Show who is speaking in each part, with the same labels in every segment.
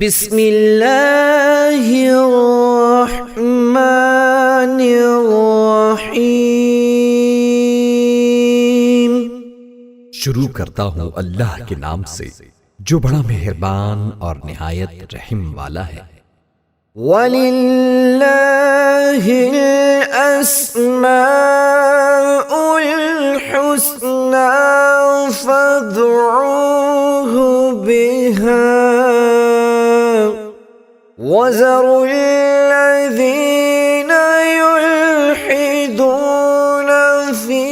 Speaker 1: بسم اللہ الرحمن الرحیم۔
Speaker 2: شروع کرتا ہوں اللہ کے نام سے جو بڑا مہربان اور نہایت رحم والا ہے۔
Speaker 1: وَلِلَّهِ الْأَسْمَاءُ الْحُسْنَى فَادْعُوهُ بِهَا وَذَرُوا الَّذِينَ يُلْحِدُونَ فِي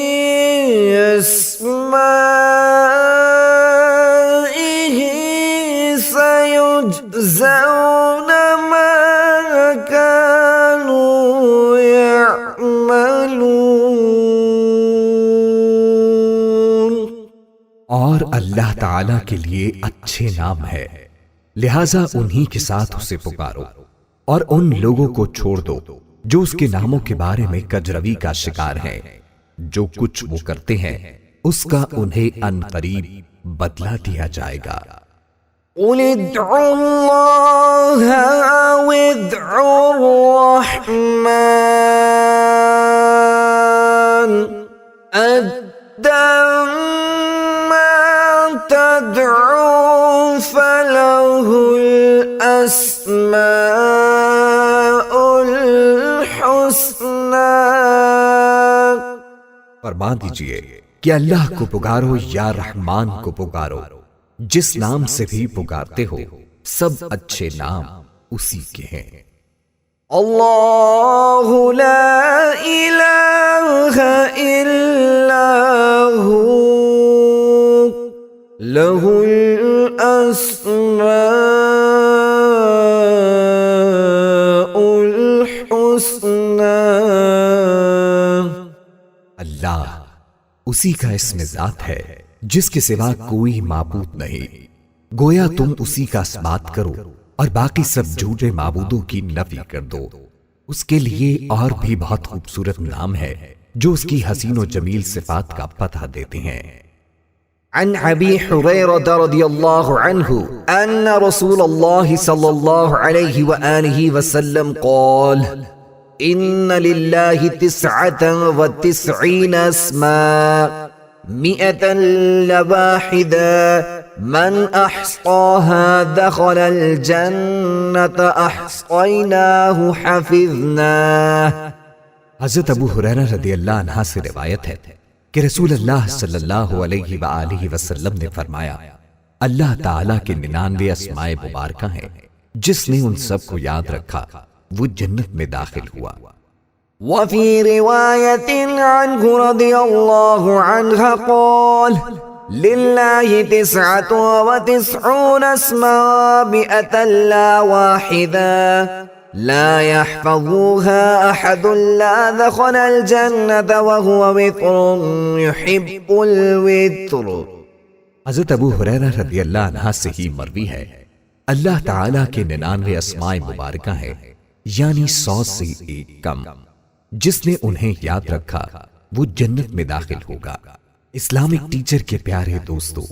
Speaker 1: أَسْمَائِهِ سَيُجْزَوْنَ مَا كَانُوا يَعْمَلُونَ۔
Speaker 2: اور اللہ تعالی کے لیے اچھے نام ہے، لہذا انہی کے ساتھ اسے پکارو، اور ان لوگوں کو چھوڑ دو جو اس کے ناموں کے بارے میں کجروی کا شکار ہیں۔ جو کچھ وہ کرتے ہیں اس کا انہیں ان قریب بدلہ دیا جائے گا۔
Speaker 1: قُلِ ادْعُوا اللَّهَ أَوِ ادْعُوا الرَّحْمَنَ أَيَّمَّا تَدْعُوا فَلَهُ الْأَسْمَاءُ الْحُسْنَى۔
Speaker 2: فرما دیجئے کہ اللہ کو پکارو یا رحمان کو پکارو، جس نام سے بھی پکارتے ہو سب اچھے نام اسی کے ہیں۔
Speaker 1: اللہ لا الہ الا ہو لہ الاسماء الحسنى۔
Speaker 2: اللہ اسی کا اسم ذات ہے جس کے سوا کوئی معبود نہیں۔ گویا تم اسی کا اثبات کرو اور باقی سب جھوٹے معبودوں کی نفی کر دو۔ اس کے لیے اور بھی بہت خوبصورت نام ہے جو اس کی حسین و جمیل صفات کا پتہ دیتے ہیں۔
Speaker 1: عن ابی حریرہ رضی اللہ عنہ ان رسول اللہ صلی اللہ علیہ وآلہ وسلم قال ان للہ 99 اسماء 100 لواحدہ من احصاها دخل الجنة احصیناہ حفظناہ۔
Speaker 2: حضرت ابو ہریرہ رضی اللہ عنہ سے روایت ہے کہ رسول اللہ صلی اللہ علیہ وآلہ وسلم نے فرمایا، اللہ تعالیٰ کے 99 اسماء مبارکہ ہیں، جس نے ان سب کو یاد رکھا وہ جنت میں داخل ہوا۔
Speaker 1: وفي رواية عنه رضي الله عنها قال لله 99 اسماء 100 لا واحدة لا يحفظوها أحد لا دخل الجنة وهو وتر يحب الوتر۔
Speaker 2: حضرت ابو ہریرہ رضی اللہ عنہ سے ہی مروی ہے، اللہ تعالیٰ کے 99 اسماء مبارکہ ہیں، یعنی 100 سے ایک کم۔ جس نے انہیں یاد رکھا وہ جنت میں داخل ہوگا۔ اسلامک ٹیچر کے پیارے دوستو،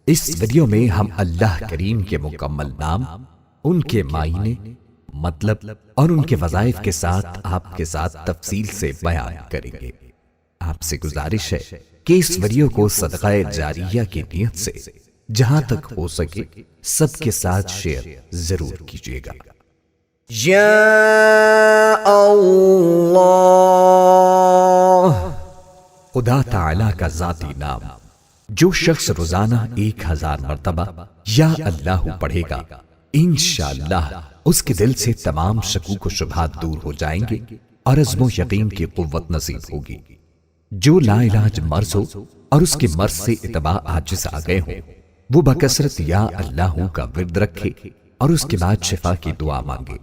Speaker 2: اس ویڈیو میں ہم اللہ کریم کے مکمل نام، ان کے معنی، مطلب اور ان کے وظائف کے ساتھ آپ کے ساتھ تفصیل سے بیان کریں گے۔ آپ سے گزارش ہے کہ اس ویڈیو کو صدقہ جاریہ کی نیت سے جہاں تک ہو سکے سب کے ساتھ شیئر ضرور کیجیے گا۔
Speaker 1: یا اللہ،
Speaker 2: خدا تعالیٰ کا ذاتی نام جو شخص روزانہ 1000 مرتبہ یا اللہ پڑھے گا، انشاءاللہ اس کے دل سے تمام شکوک و شبہات دور ہو جائیں گے اور عزم و یقین کی قوت نصیب ہوگی۔ جو لا علاج مرض ہو اور اس کے مرض سے اتباع عاجز آ گئے ہوں، وہ بکثرت یا اللہ کا ورد رکھے اور اس کے بعد شفا کی دعا مانگے،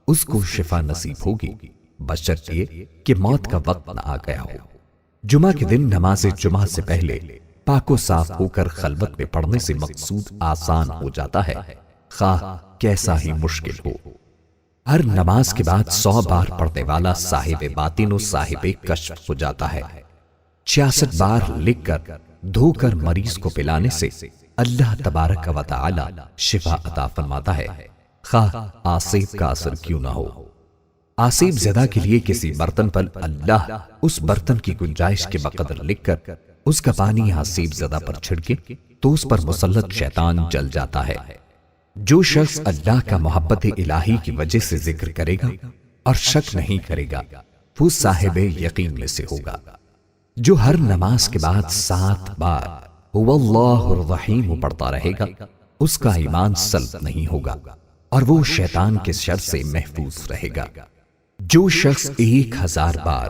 Speaker 2: اس کو شفا نصیب ہوگی، بشرط یہ کہ موت کا وقت نہ آ گیا ہو۔ جمعہ کے دن نماز جمعہ سے پہلے پاک و صاف ہو کر خلوت میں پڑھنے سے مقصود آسان ہو جاتا ہے، خواہ کیسا ہی مشکل ہو۔ ہر نماز کے بعد 100 بار پڑھنے والا صاحب باطن و صاحب کشف ہو جاتا ہے۔ 66 بار لکھ کر دھو کر مریض کو پلانے سے اللہ تبارک و تعالی شفا عطا فرماتا ہے۔ خواہ آسیب کا اثر کیوں نہ ہو۔ آسیب زدہ کے لیے کسی برتن پر اللہ اس برتن کی گنجائش کے بقدر لکھ کر اس کا پانی آسیب زدہ پر چھڑکے تو اس پر مسلط شیطان جل جاتا ہے۔ جو شخص اللہ کا محبت الہی کی وجہ سے ذکر کرے گا اور شک نہیں کرے گا وہ صاحب یقین میں سے ہوگا۔ جو ہر نماز کے بعد 7 بار هو اللہ الرحیم پڑھتا رہے گا اس کا ایمان سلب نہیں ہوگا اور وہ شیطان کے شر سے محفوظ رہے گا۔ جو شخص 1000 بار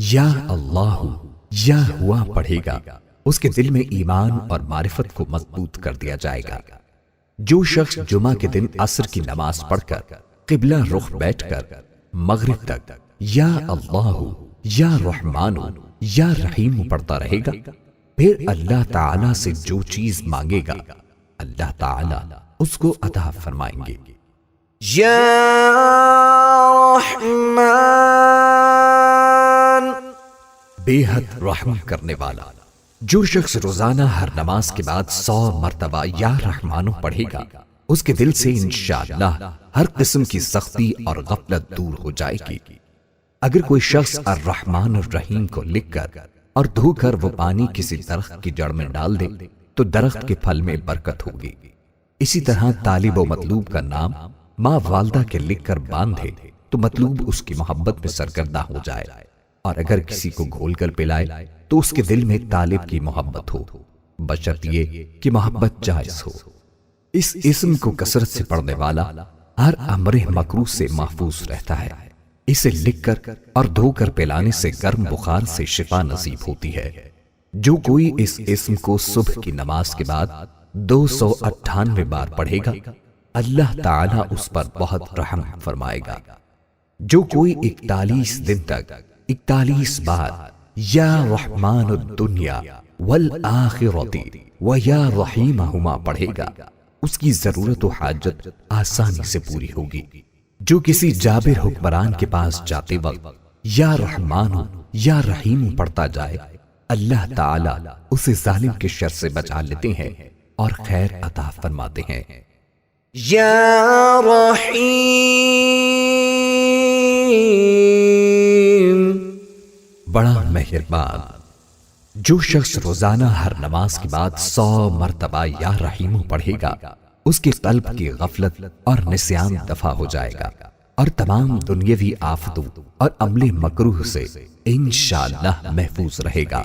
Speaker 2: یا اللہ یا ہوا پڑھے گا اس کے دل میں ایمان اور معرفت کو مضبوط کر دیا جائے گا۔ جو شخص جمعہ کے دن عصر کی نماز پڑھ کر قبلہ رخ بیٹھ کر مغرب تک یا اللہ یا رحمان یا رحیم پڑھتا رہے گا پھر اللہ تعالی سے جو چیز مانگے گا اللہ تعالی اس کو عطا فرمائیں گے۔
Speaker 1: یا رحمان،
Speaker 2: بے حد رحم کرنے والا۔ جو شخص روزانہ ہر نماز کے بعد 100 مرتبہ یا رحمانو پڑھے گا اس کے دل سے انشاءاللہ ہر قسم کی سختی اور غفلت دور ہو جائے گی۔ اگر کوئی شخص الرحمن الرحیم کو لکھ کر اور دھو کر وہ پانی کسی درخت کی جڑ میں ڈال دے تو درخت کے پھل میں برکت ہوگی۔ اسی طرح طالب و مطلوب کا نام ماں والدہ کے لکھ کر باندھے تو مطلوب اس کی محبت میں سرگردہ ہو جائے، اور اگر کسی کو گھول کر پلائے تو اس کے دل میں طالب کی محبت ہو، بشرط یہ کہ محبت جائز ہو۔ اس اسم کو کثرت سے پڑھنے والا ہر امر مکروہ سے محفوظ رہتا ہے۔ اسے لکھ کر اور دھو کر پلانے سے گرم بخار سے شفا نصیب ہوتی ہے۔ جو کوئی اس اسم کو صبح کی نماز کے بعد 298 بار پڑھے گا اللہ تعالی اس پر بہت رحم فرمائے گا۔ جو کوئی 41 دن تک 41 بار یا رحمان الدنیا والآخرۃ و یا رحیمہما پڑھے گا اس کی ضرورت و حاجت آسانی سے پوری ہوگی۔ جو کسی جابر حکمران کے پاس جاتے وقت یا رحمان یا رحیم پڑھتا جائے اللہ تعالی اسے ظالم کے شر سے بچا لیتے ہیں اور خیر عطا فرماتے ہیں۔
Speaker 1: یا رحیم،
Speaker 2: بڑا مہربان۔ جو شخص روزانہ ہر نماز کے بعد 100 مرتبہ یا رحیم پڑھے گا اس کے قلب کی غفلت اور نسیان دفع ہو جائے گا اور تمام دنیاوی آفتوں اور عمل مکروہ سے انشاءاللہ محفوظ رہے گا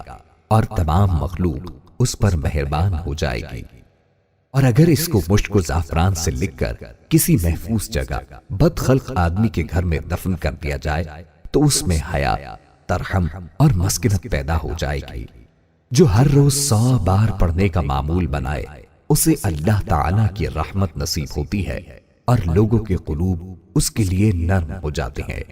Speaker 2: اور تمام مخلوق اس پر مہربان ہو جائے گی۔ اور اگر اس کو مشک و زعفران سے لکھ کر کسی محفوظ جگہ بد خلق آدمی کے گھر میں دفن کر دیا جائے تو اس میں حیا، ترحم اور مسکنت پیدا ہو جائے گی۔ جو ہر روز 100 بار پڑھنے کا معمول بنائے اسے اللہ تعالی کی رحمت نصیب ہوتی ہے اور لوگوں کے قلوب اس کے لیے نرم ہو جاتے ہیں۔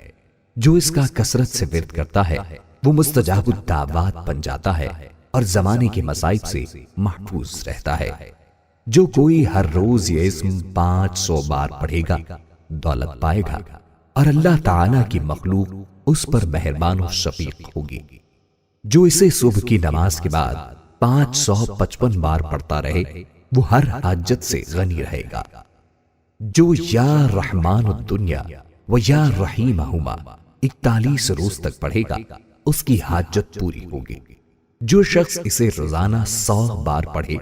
Speaker 2: جو اس کا کثرت سے ورد کرتا ہے وہ مستجاب الدعوات بن جاتا ہے اور زمانے کے مصائب سے محفوظ رہتا ہے۔ جو کوئی ہر روز یہ اسم 500 بار پڑھے گا دولت پائے گا اور اللہ تعالی کی مخلوق اس پر مہربان و شفیق ہوگی۔ جو اسے صبح کی نماز کے بعد 555 بار پڑھتا رہے وہ ہر حاجت سے غنی رہے گا۔ جو یا رحمان الدنیا و یا رحیمہما 41 روز تک پڑھے گا اس کی حاجت پوری ہوگی۔ جو شخص اسے روزانہ 100 بار پڑھے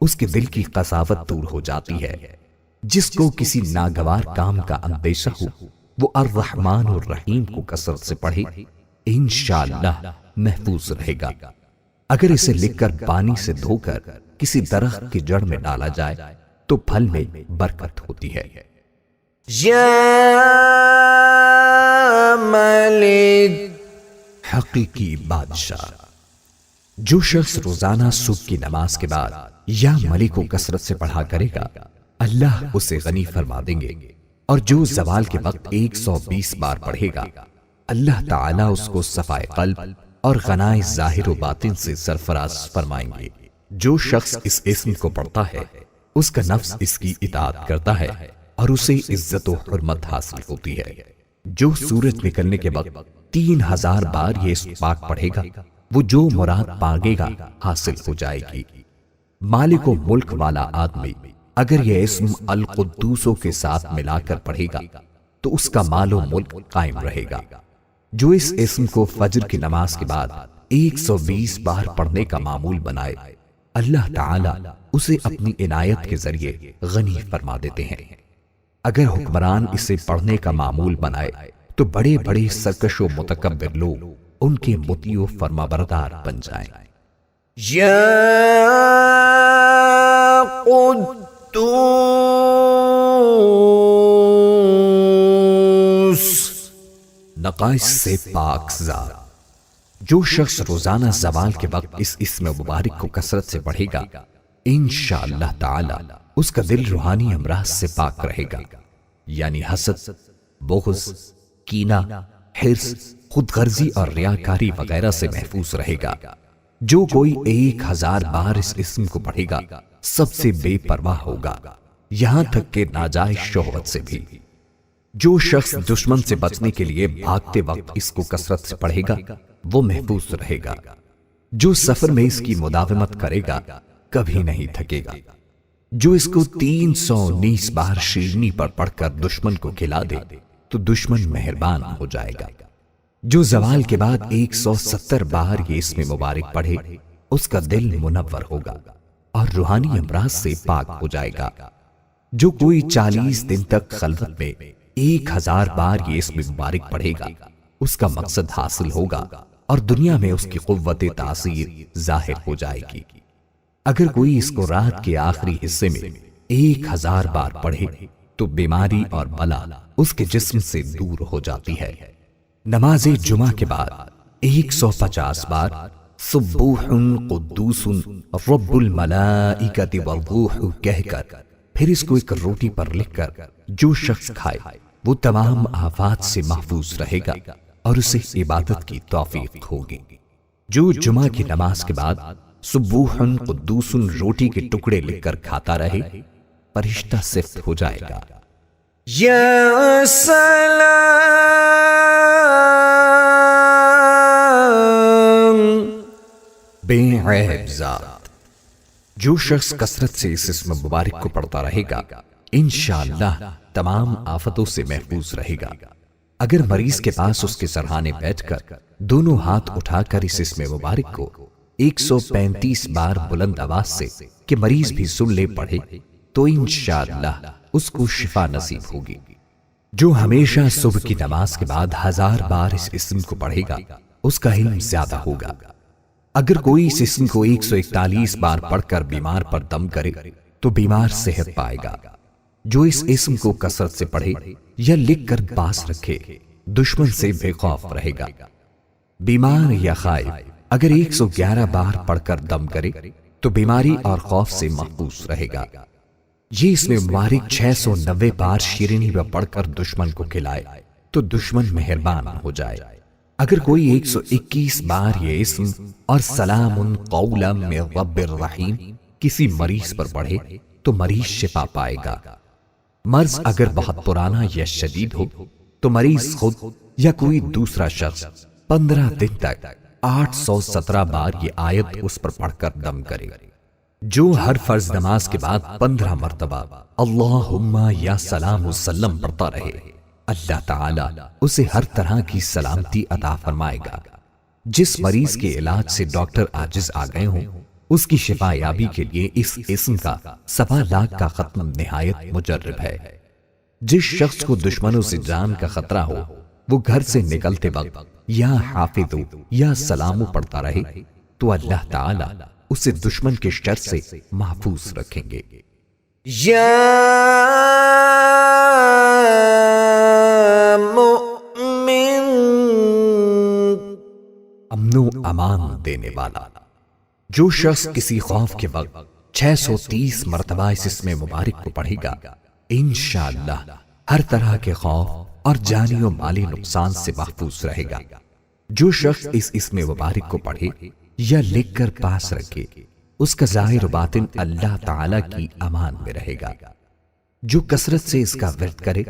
Speaker 2: اس کے دل کی قساوت دور ہو جاتی ہے۔ جس کو کسی ناگوار کام کا اندیشہ ہو وہ الرحمن الرحیم کو کثرت سے پڑھے انشاءاللہ محفوظ رہے گا۔ اگر اسے لکھ کر پانی سے دھو کر کسی درخت کی جڑ میں ڈالا جائے تو پھل میں برکت ہوتی ہے۔
Speaker 1: یا ملک،
Speaker 2: حقیقی بادشاہ۔ جو شخص روزانہ صبح کی نماز کے بعد یا ملک کو کثرت سے پڑھا کرے گا اللہ اسے غنی فرما دیں گے، اور جو زوال کے وقت 120 بار پڑھے گا اللہ تعالیٰ اس کو صفائے قلب اور غنائے ظاہر و باطن سے سرفراز فرمائیں گے۔ جو شخص اس اسم کو پڑھتا ہے اس کا نفس اس کی اطاعت کرتا ہے اور اسے عزت و حرمت حاصل ہوتی ہے۔ جو سورج نکلنے کے وقت 3000 بار یہ اسم پاک پڑھے گا وہ جو مراد مانگے گا حاصل ہو جائے گی۔ مالک و ملک والا آدمی اگر یہ اسم القدوسوں کے ساتھ ملا کر پڑھے گا تو اس کا مال و ملک قائم رہے گا۔ جو اس اسم کو فجر کی نماز کے بعد 120 بار پڑھنے کا معمول بنائے، اللہ تعالی اسے اپنی عنایت کے ذریعے غنی فرما دیتے ہیں۔ اگر حکمران اسے پڑھنے کا معمول بنائے تو بڑے بڑے سرکش و متکبر لوگ ان کے مطیع و فرمانبردار بن جائیں۔
Speaker 1: یا قدوس،
Speaker 2: نقائص سے پاک ذات۔ جو شخص روزانہ زوال کے وقت اس اسم مبارک کو کثرت سے پڑھے گا، انشاءاللہ تعالی اس کا دل روحانی امراض سے پاک رہے گا، یعنی حسد، بغض، کینہ، حرص، خود غرضی اور ریاکاری وغیرہ سے محفوظ رہے گا۔ جو کوئی 1000 بار اس اسم کو پڑھے گا سب سے بے پرواہ ہوگا، یہاں تک کہ ناجائز شہوت سے بھی۔ جو شخص دشمن سے بچنے کے لیے بھاگتے وقت اس کو کثرت سے پڑھے گا وہ محفوظ رہے گا۔ جو سفر میں اس کی مداومت کرے گا کبھی نہیں تھکے گا۔ جو اس کو 319 بار شیرنی پر پڑھ کر دشمن کو کھلا دے تو دشمن مہربان ہو جائے گا۔ جو زوال کے بعد 170 بار یہ اسم مبارک پڑھے اس کا دل منور ہوگا اور روحانی امراض سے پاک ہو جائے گا۔ جو کوئی 40 دن تک خلوت میں 1000 بار یہ اسم مبارک پڑھے گا اس کا مقصد حاصل ہوگا اور دنیا میں اس کی قوت تاثیر ظاہر ہو جائے گی۔ اگر کوئی اس کو رات کے آخری حصے میں 1000 بار پڑھے تو بیماری اور بلا اس کے جسم سے دور ہو جاتی ہے۔ نماز جمعہ کے بعد 150 بار سبوح قدوس رب الملائکۃ والروح کہہ کر پھر اس کو ایک روٹی پر لکھ کر جو شخص کھائے وہ تمام آفات سے محفوظ رہے گا اور اسے عبادت کی توفیق ہوگی۔ جو جمعہ کی نماز کے بعد سبوح قدوس روٹی کے ٹکڑے لکھ کر کھاتا رہے فرشتہ صفت ہو جائے گا۔
Speaker 1: یا سلام،
Speaker 2: بے عیب ذات۔ جو شخص کثرت سے اس اسم مبارک کو پڑھتا رہے گا انشاءاللہ تمام آفتوں سے محفوظ رہے گا۔ اگر مریض کے پاس اس کے سرہانے بیٹھ کر دونوں ہاتھ اٹھا کر اس اسم مبارک کو 135 بار بلند آواز سے کہ مریض بھی سن لے پڑھے تو انشاءاللہ اس کو شفا نصیب ہوگی۔ جو ہمیشہ صبح کی نماز کے بعد 1000 بار اس اسم کو پڑھے گا اس کا علم زیادہ ہوگا۔ اگر کوئی اس اسم کو 141 بار پڑھ کر بیمار پر دم کرے تو بیمار صحت پائے گا۔ جو اس اسم کو کثرت سے پڑھے یا لکھ کر پاس رکھے دشمن سے بے خوف رہے گا۔ بیمار یا خائف اگر 111 بار پڑھ کر دم کرے تو بیماری اور خوف سے محفوظ رہے گا۔ یہ اسم مبارک 690 بار شیرینی میں پڑھ کر دشمن کو کھلائے تو دشمن مہربان ہو جائے۔ اگر کوئی 121 بار یہ اسم اور سلام قولا من رب الرحیم کسی مریض پر پڑھے تو مریض شفا پائے گا۔ مرض اگر بہت پرانا یا شدید ہو تو مریض خود یا کوئی دوسرا شخص 15 دن تک 817 بار یہ آیت اس پر پڑھ کر دم کرے۔ جو ہر فرض نماز کے بعد 15 مرتبہ اللہم یا سلام وسلم پڑھتا رہے اللہ تعالی اسے ہر طرح کی سلامتی عطا فرمائے گا۔ جس مریض کے علاج سے ڈاکٹر عاجز آ گئے ہوں اس کی شفا یابی کے لیے اس اسم کا 1.25 لاکھ کا ختم نہایت مجرب ہے۔ جس شخص کو دشمنوں سے جان کا خطرہ ہو وہ گھر سے نکلتے وقت یا حافظ یا سلام پڑھتا رہے تو اللہ تعالی اسے دشمن کے شر سے محفوظ رکھیں گے۔
Speaker 1: یا مؤمن،
Speaker 2: امن و امان دینے والا۔ جو شخص کسی خوف کے وقت 630 مرتبہ اس اسم مبارک کو پڑھے گا انشاءاللہ ہر طرح کے خوف اور جانی و مالی نقصان سے محفوظ رہے گا۔ جو شخص اس اسم مبارک کو پڑھے یا لکھ کر پاس رکھے اس کا ظاہر و باطن اللہ تعالی کی امان میں رہے گا۔ جو کثرت سے اس کا ورد کرے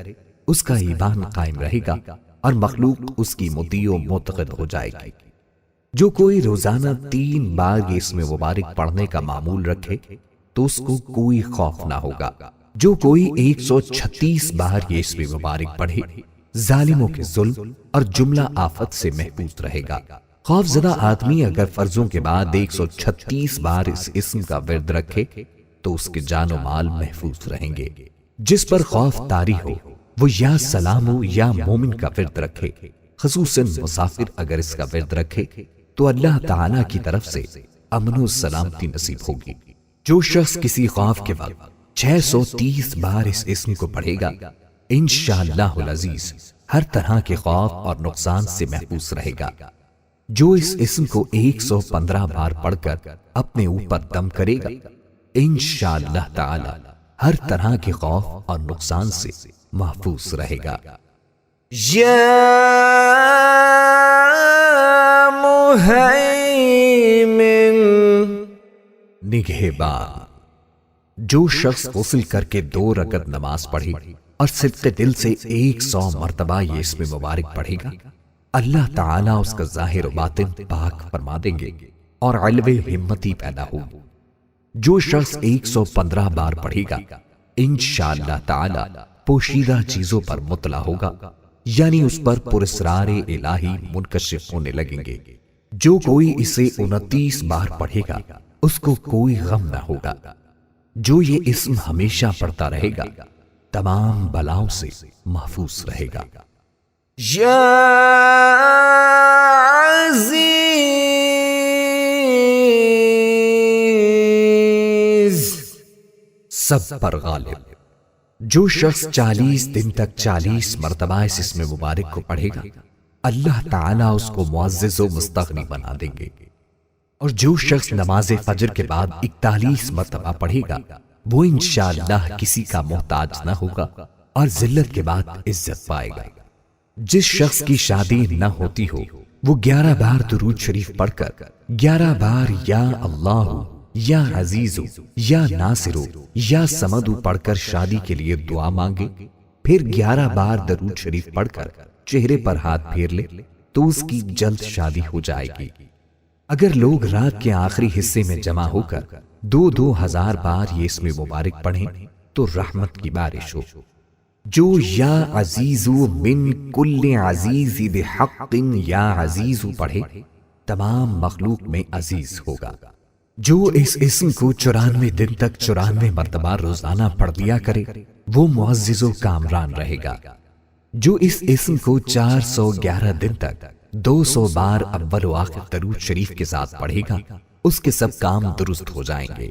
Speaker 2: اس کا ایمان قائم رہے گا اور مخلوق اس کی مطیع و معتقد ہو جائے گی۔ جو کوئی روزانہ 3 بار یہ اسم مبارک پڑھنے کا معمول رکھے تو اس کو کوئی خوف نہ ہوگا۔ جو کوئی 136 بار یہ اسم مبارک پڑھے ظالموں کے ظلم اور جملہ آفت سے محفوظ رہے گا۔ خوف زدہ آدمی اگر فرضوں کے بعد 136 بار اس اسم کا ورد رکھے تو اس کے جان و مال محفوظ رہیں گے۔ جس پر خوف طاری ہو وہ یا سلام ہو یا مومن کا ورد رکھے، خصوصاً مسافر اگر اس کا ورد رکھے تو اللہ تعالی کی طرف سے امن و سلامتی نصیب ہوگی۔ جو شخص کسی خوف کے وقت 630 بار اس اسم کو پڑھے گا انشاءاللہ العزیز ہر طرح کے خوف اور نقصان سے محفوظ رہے گا۔ جو اس اسم کو 115 بار پڑھ کر اپنے اوپر دم کرے گا انشاءاللہ تعالی ہر طرح کے خوف اور نقصان سے محفوظ رہے گا۔
Speaker 1: یا مہیمن،
Speaker 2: نگہبان۔ جو شخص غسل کر کے 2 رکعت نماز پڑھے اور صدق دل سے 100 مرتبہ یہ اسم مبارک پڑھے گا، اللہ تعالیٰ اس کا ظاہر و باطن پاک فرما دیں گے اور علو ہمتی پیدا ہوگی۔ جو شخص 115 بار پڑھے گا انشاءاللہ تعالیٰ پوشیدہ چیزوں پر مطلع ہوگا، یعنی اس پر پراسرار الہی منکشف ہونے لگیں گے۔ جو کوئی اسے 29 بار پڑھے گا اس کو کوئی غم نہ ہوگا۔ جو یہ اسم ہمیشہ پڑھتا رہے گا تمام بلاؤں سے محفوظ رہے گا۔
Speaker 1: یا عزیز،
Speaker 2: سب پر غالب۔ جو شخص 40 دن تک 40 مرتبہ اس اسم مبارک کو پڑھے گا اللہ تعالیٰ اس کو معزز و مستغنی بنا دیں گے۔ اور جو شخص نماز فجر کے بعد 41 مرتبہ پڑھے گا وہ انشاءاللہ کسی کا محتاج نہ ہوگا اور ذلت کے بعد عزت پائے گا۔ جس شخص کی شادی نہ ہوتی ہو وہ 11 بار درود شریف پڑھ کر 11 بار یا اللہ یا عزیز یا ناصر یا سمد پڑھ کر شادی کے لیے دعا مانگے، پھر 11 بار درود شریف پڑھ کر چہرے پر ہاتھ پھیر لے تو اس کی جلد شادی ہو جائے گی۔ اگر لوگ رات کے آخری حصے میں جمع ہو کر 2000 بار یہ اسم مبارک پڑھیں تو رحمت کی بارش ہو۔ جو یا عزیز من کل عزیز بحق یا عزیز پڑھے تمام مخلوق میں عزیز ہوگا۔ جو اس اسم کو 94 دن تک 94 مرتبہ روزانہ پڑھ لیا کرے وہ معزز و کامران رہے گا۔ جو اس اسم کو 411 دن تک 200 بار اول و آخر درود شریف کے ساتھ پڑھے گا اس کے سب کام درست ہو جائیں گے۔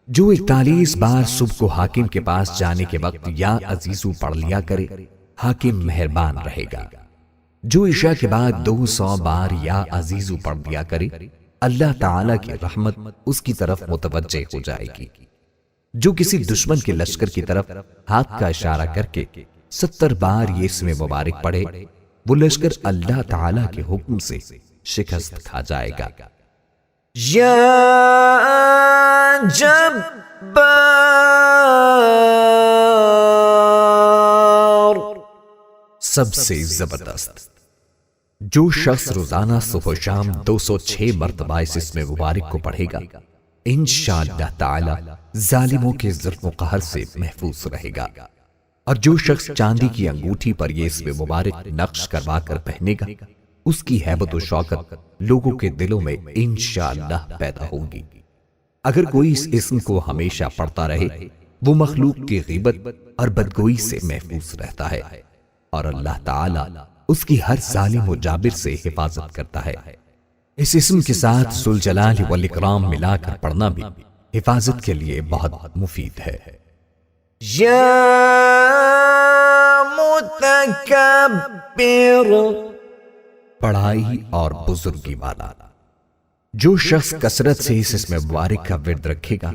Speaker 2: جو 41 بار صبح کو حاکم کے پاس جانے کے وقت یا عزیزو پڑھ لیا کرے حاکم مہربان رہے گا۔ جو عشاء کے بعد 200 بار یا عزیزو پڑھ لیا کرے اللہ تعالی کی رحمت اس کی طرف متوجہ ہو جائے گی۔ جو کسی دشمن کے لشکر کی طرف ہاتھ کا اشارہ کر کے 70 بار یہ اسم مبارک پڑھے وہ لشکر اللہ تعالی کے حکم سے شکست کھا جائے گا۔
Speaker 1: یا جبار،
Speaker 2: سب سے زبردست۔ جو شخص روزانہ صبح و شام 206 مرتبہ اس اسم مبارک کو پڑھے گا انشاءاللہ تعالی ظالموں کے ظلم و قہر سے محفوظ رہے گا۔ اور جو شخص چاندی کی انگوٹھی پر یہ اسم مبارک نقش کروا کر پہنے گا اس کی ہیبت و شوکت لوگوں کے دلوں میں انشاءاللہ پیدا ہوگی۔ اگر کوئی اس اسم کو ہمیشہ پڑھتا رہے وہ مخلوق کی غیبت اور بدگوئی سے محفوظ رہتا ہے اور اللہ تعالی اس کی ہر ظالم و جابر سے حفاظت کرتا ہے۔ اس اسم کے ساتھ ذوالجلال والاکرام ملا کر پڑھنا بھی حفاظت کے لیے بہت مفید ہے۔
Speaker 1: یا متکبر،
Speaker 2: پڑھائی اور بزرگی والا۔ جو شخص کثرت سے اس اسم مبارک کا ورد رکھے گا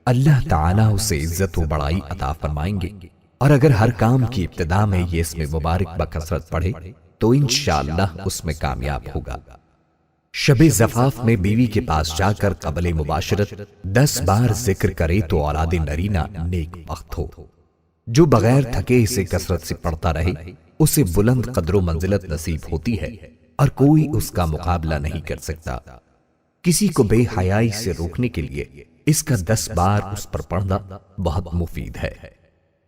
Speaker 2: اللہ تعالیٰ اسے عزت و بڑائی عطا فرمائیں گے، اور اگر ہر کام کی ابتدا میں یہ اسم مبارک بکثرت پڑھے تو انشاءاللہ اس میں کامیاب ہوگا۔ شب زفاف میں بیوی کے پاس جا کر قبل مباشرت 10 بار ذکر کرے تو اولاد نرینہ نیک وقت ہو۔ جو بغیر تھکے اسے کثرت سے پڑھتا رہے اسے بلند قدر و منزلت نصیب ہوتی ہے اور کوئی اس کا مقابلہ نہیں کر سکتا۔ کسی کو بے حیائی سے روکنے کے لیے اس کا 10 بار اس پر پڑھنا بہت مفید ہے۔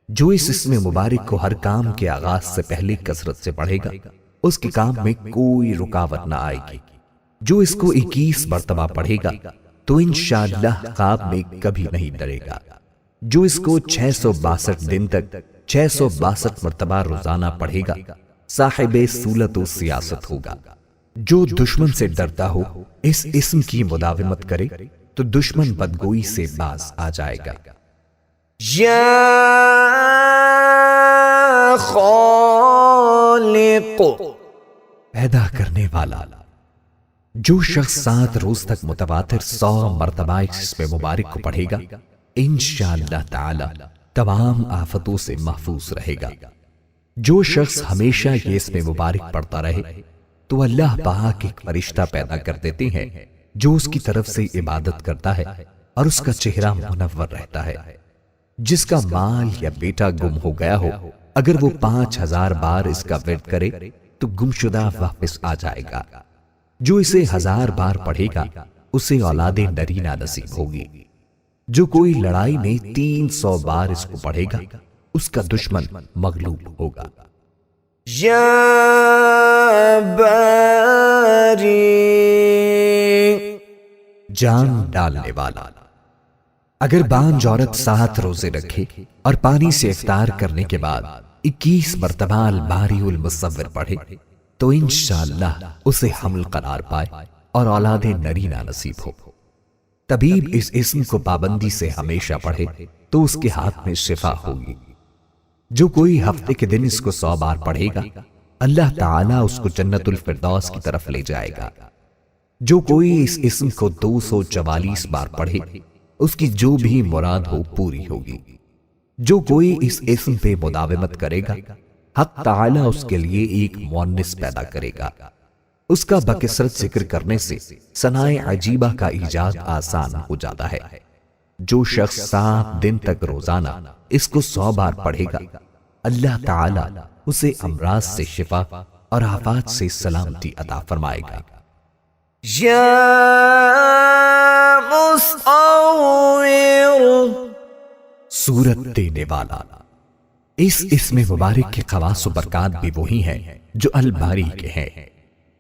Speaker 2: جو اس اسم مبارک کو ہر کام کے آغاز سے پہلے کثرت سے پڑھے گا اس کے کام میں کوئی رکاوٹ نہ آئے گی۔ جو اس کو 21 مرتبہ پڑھے گا تو انشاءاللہ خواب میں کبھی نہیں ڈرے گا۔ جو اس کو 662 دن تک 662 مرتبہ روزانہ پڑھے گا صاحب سولت و سیاست ہوگا۔ جو دشمن سے ڈرتا ہو اس اسم کی مداومت کرے تو دشمن بدگوئی سے باز آ جائے گا۔
Speaker 1: یا خالق،
Speaker 2: پیدا کرنے والا۔ جو شخص 7 روز تک متواتر 100 مرتبہ اس اسم مبارک کو پڑھے گا انشاءاللہ تعالی تمام آفتوں سے محفوظ رہے گا۔ جو شخص ہمیشہ یہ اسم مبارک پڑھتا رہے تو اللہ پاک ایک فرشتہ پیدا کر دیتے ہیں جو اس کی طرف سے عبادت کرتا ہے اور اس کا چہرہ منور رہتا ہے۔ جس کا مال یا بیٹا گم ہو گیا ہو اگر وہ 5000 بار اس کا ورد کرے تو گمشدہ واپس آ جائے گا۔ جو اسے 1000 بار پڑھے گا اسے اولاد نرینہ نصیب ہوگی۔ جو کوئی لڑائی میں 300 بار اس کو پڑھے گا اس کا دشمن مغلوب ہوگا۔
Speaker 1: یا باری،
Speaker 2: جان ڈالنے والا۔ اگر بانج عورت 7 روزے رکھے اور پانی سے افطار کرنے کے بعد 21 مرتبہ الباری المصور پڑھے تو انشاءاللہ اسے حمل قرار پائے اور اولاد نرینہ نصیب ہو۔ طبیب اس اسم کو پابندی سے ہمیشہ پڑھے تو اس کے ہاتھ میں شفا ہوگی۔ جو کوئی ہفتے کے دن اس کو 100 بار پڑھے گا اللہ تعالیٰ اس کو جنت الفردوس کی طرف لے جائے گا۔ جو کوئی اس اسم کو 244 بار پڑھے اس کی جو بھی مراد ہو پوری ہوگی۔ جو کوئی اس اسم پہ مداومت کرے گا حق تعالیٰ اس کے لیے ایک مؤنث پیدا کرے گا۔ اس کا بکثرت ذکر کرنے سے ثنائے عجیبہ کا ایجاد آسان ہو جاتا ہے۔ جو شخص 7 دن تک روزانہ اس کو 100 بار پڑھے گا اللہ تعالیٰ اسے امراض سے شفا اور آفات سے سلامتی عطا فرمائے گا۔
Speaker 1: یا مصور،
Speaker 2: صورت دینے والا۔ اس اسم مبارک کے خواص و برکات بھی وہی ہیں جو الباری کے ہیں۔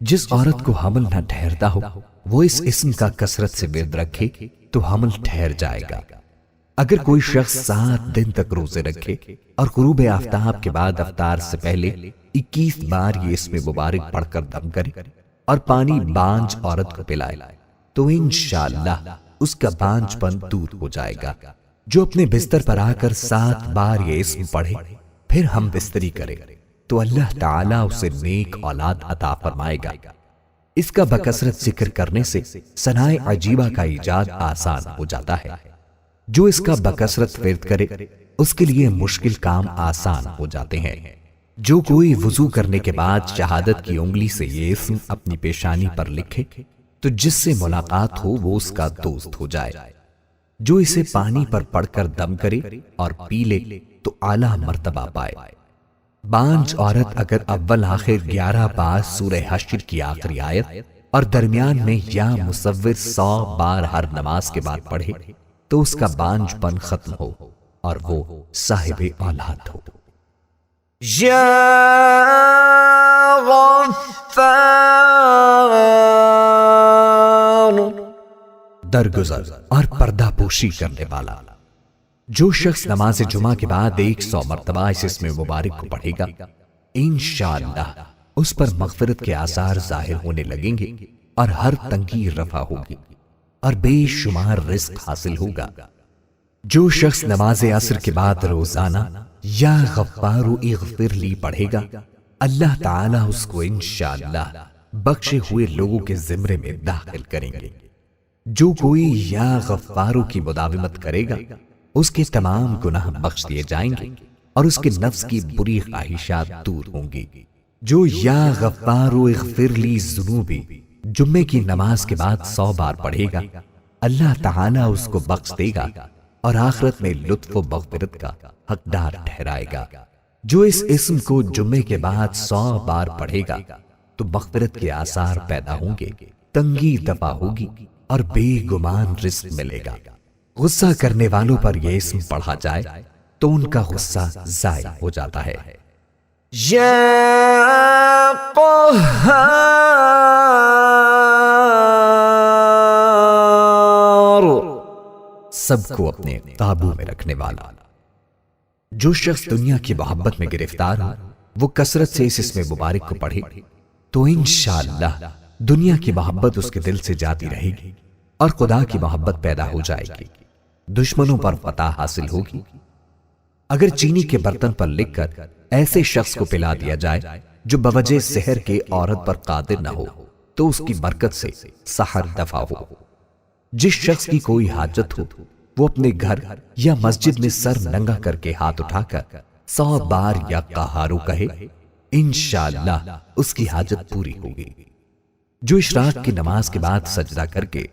Speaker 2: جس عورت کو حمل نہ ٹھہرتا ہو وہ اس اسم کا کثرت سے ورد رکھے تو حمل ٹھہر جائے گا۔ اگر کوئی شخص 7 دن تک روزے رکھے اور غروب آفتاب کے بعد افطار سے پہلے 21 بار یہ اسم مبارک پڑھ کر دم کرے اور پانی بانج عورت کو پلائے تو انشاءاللہ اس کا بانج پن دور ہو جائے گا۔ جو اپنے بستر پر آ کر 7 بار یہ اسم پڑھے پھر ہم بستری کرے تو اللہ تعالیٰ اسے نیک اولاد عطا فرمائے گا۔ اس کا بکثرت ذکر کرنے سے ثنائے عجیبہ کا ایجاد آسان ہو جاتا ہے۔ جو اس کا بکثرت ورد کرے اس کے لیے مشکل کام آسان ہو جاتے ہیں۔ جو کوئی وضو کرنے کے بعد شہادت کی انگلی سے یہ اسم اپنی پیشانی پر لکھے تو جس سے ملاقات ہو وہ اس کا دوست ہو جائے۔ جو اسے پانی پر پڑھ کر دم کرے اور پی لے تو اعلیٰ مرتبہ پائے۔ بانج عورت اگر اول آخر 11 بار سورہ حشر کی آخری آیت اور درمیان میں یا مصور 100 بار ہر نماز کے بعد پڑھے تو اس کا بانج پن ختم ہو اور وہ صاحب اولاد ہو۔
Speaker 1: یا غفار،
Speaker 2: درگزر اور پردہ پوشی کرنے والا۔ جو شخص نماز جمعہ کے بعد 100 مرتبہ اس اسم مبارک کو پڑھے گا انشاءاللہ اس پر مغفرت کے آثار ظاہر ہونے لگیں گے اور ہر تنگی رفع ہوگی اور بے شمار رزق حاصل ہوگا۔ جو شخص نماز عصر کے بعد روزانہ یا غفار اغفر لی پڑھے گا اللہ تعالیٰ اس کو انشاءاللہ بخشے ہوئے لوگوں کے زمرے میں داخل کریں گے۔ جو کوئی یا غفارو کی مداومت کرے گا اس کے تمام گناہ بخش دیے جائیں گے اور اس کے نفس کی بری خواہشات دور ہوں گی۔ جو یا غفارو اغفر لی ذنوبی جمعے کی نماز کے بعد 100 بار پڑھے گا اللہ تعالیٰ اس کو بخش دے گا اور آخرت میں لطف و مغفرت کا حقدار ٹھہرائے گا۔ جو اس اسم کو جمعے کے بعد 100 بار پڑھے گا تو مغفرت کے آثار پیدا ہوں گے، تنگی دفع ہوگی اور بے گمان رزق ملے گا۔ غصہ کرنے والوں پر یہ اسم پڑھا جائے تو ان کا غصہ ضائع ہو جاتا ہے۔
Speaker 1: یا قہار،
Speaker 2: سب کو اپنے قابو میں رکھنے والا۔ جو شخص دنیا کی محبت میں گرفتار ہو وہ کثرت سے اس اسم مبارک کو پڑھے تو انشاءاللہ دنیا کی محبت اس کے دل سے جاتی رہے گی اور خدا کی محبت پیدا ہو جائے گی، دشمنوں پر فتح حاصل ہوگی۔ اگر چینی کے برتن پر لکھ کر ایسے شخص کو پلا دیا جائے جو بوجہ سحر کے عورت پر قادر نہ ہو تو اس کی برکت سے سحر دفع ہو۔ جس شخص کی کوئی حاجت ہو وہ اپنے گھر یا مسجد میں سر ننگا کر کے ہاتھ اٹھا کر 100 بار یا قہارو کہے، انشاءاللہ اس کی حاجت پوری ہوگی۔ جو اشراق کی نماز کے بعد سجدہ کر کے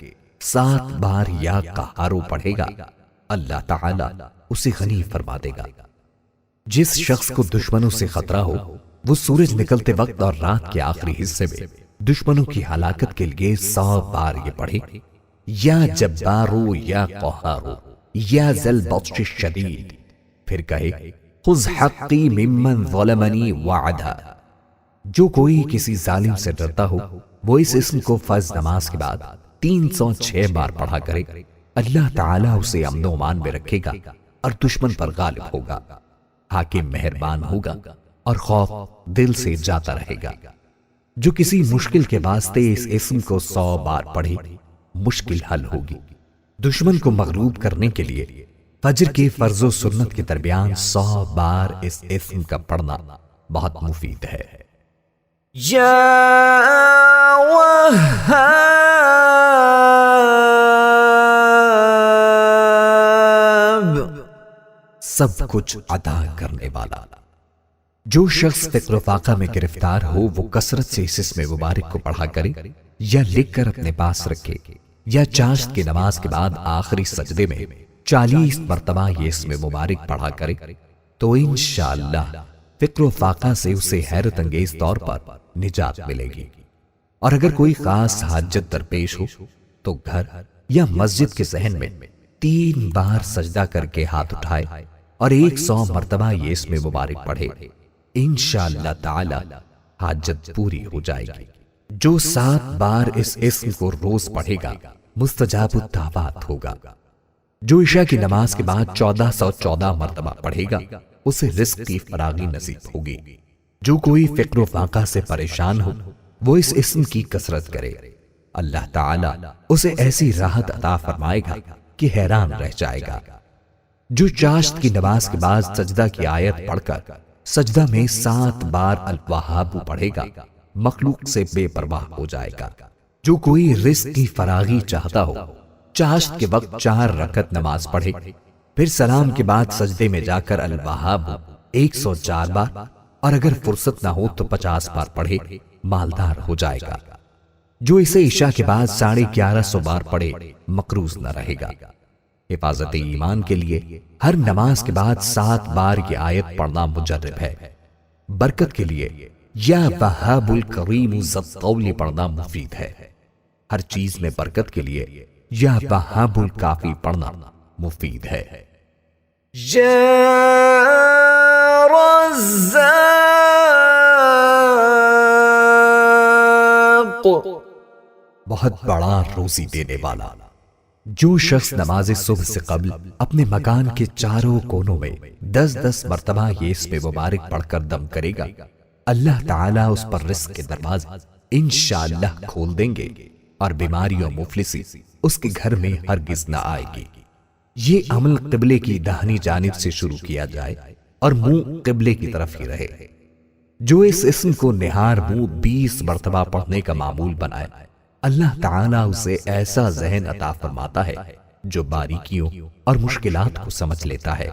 Speaker 2: 7 بار یا قہارو پڑھے گا اللہ تعالی اسے غنی فرما دے گا۔ جس شخص کو دشمنوں سے خطرہ ہو وہ سورج نکلتے وقت اور رات کے آخری حصے میں دشمنوں کی ہلاکت کے لیے 100 بار یہ پڑھے، یا جبارو یا قہارو یا ذل بطش الشدید، پھر کہے خذ حقی ممن ظلمنی وعدا۔ جو کوئی کسی ظالم سے ڈرتا ہو وہ اس اسم کو فرض نماز کے بعد 306 بار پڑھا کرے، اللہ تعالیٰ اسے امن و امان میں رکھے گا اور دشمن پر غالب ہوگا، حاکم مہربان ہوگا اور خوف دل سے جاتا رہے گا۔ جو کسی مشکل کے واسطے اس اسم کو 100 بار پڑھے مشکل حل ہوگی۔ دشمن کو مغلوب کرنے کے لیے فجر کے فرض و سنت کے درمیان 100 بار اس اسم کا پڑھنا بہت مفید ہے۔
Speaker 1: یا وہاب،
Speaker 2: سب کچھ عطا کرنے والا۔ جو شخص فکر و فاقہ میں گرفتار ہو وہ کثرت سے اس اسم مبارک کو پڑھا کرے یا لکھ کر اپنے پاس رکھے، یا چاشت کی نماز کے بعد آخری سجدے میں 40 مرتبہ یہ اسم مبارک پڑھا کرے تو انشاءاللہ فکر و فاقہ سے اسے حیرت انگیز طور پر نجات ملے گی۔ اور اگر کوئی خاص حاجت درپیش ہو تو گھر یا مسجد کے صحن میں 3 بار سجدہ کر کے ہاتھ اٹھائے اور 100 مرتبہ یہ اسم مبارک پڑھے، انشاءاللہ تعالی حاجت پوری ہو جائے گی۔ جو 7 بار اس اسم کو روز پڑھے گا مستجاب الدعوات ہوگا۔ جو عشاء کی نماز کے بعد 1414 مرتبہ پڑھے گا اسے رزق کی فراغی نصیب ہوگی۔ جو کوئی فکر و فاقہ سے پریشان ہو وہ اس اسم کی کثرت کرے، اللہ تعالی اسے ایسی راحت عطا فرمائے گا کہ حیران رہ جائے گا۔ جو چاشت کی نماز کے بعد سجدہ کی آیت پڑھ کر سجدہ میں 7 بار الوہاب پڑھے گا مخلوق سے بے پرواہ ہو جائے گا۔ جو کوئی رزق کی فراغی چاہتا ہو چاشت کے وقت 4 رکعت نماز پڑھے، پھر سلام کے بعد سجدے میں جا کر الوہاب 104 بار اور اگر فرصت نہ ہو تو 50 بار پڑھے، مالدار ہو جائے گا۔ جو اسے عشاء کے بعد 1150 بار پڑھے مقروض نہ رہے گا۔ حفاظت ایمان کے لیے ہر نماز کے بعد 7 بار یہ آیت پڑھنا مجرب ہے۔ برکت کے لیے یا وہاب الکریم ذی الطول پڑھنا مفید ہے۔ ہر چیز میں برکت کے لیے یا وہاب الکافی پڑھنا مفید ہے۔
Speaker 1: یا رزاق،
Speaker 2: بہت بڑا روزی دینے والا۔ جو شخص نماز صبح سے قبل اپنے مکان کے چاروں کونوں میں 10-10 مرتبہ یہ اسم مبارک پڑھ کر دم کرے گا اللہ تعالیٰ اس پر رزق کے دروازے انشاءاللہ کھول دیں گے اور بیماری و مفلسی اس کے گھر میں ہرگز نہ آئے گی۔ یہ عمل قبلے کی داہنی جانب سے شروع کیا جائے اور منہ قبلے کی طرف ہی رہے۔ جو اس اسم کو نہار منہ 20 مرتبہ پڑھنے کا معمول بنائے اللہ تعالیٰ اسے ایسا ذہن عطا فرماتا ہے جو باریکیوں اور مشکلات کو سمجھ لیتا ہے۔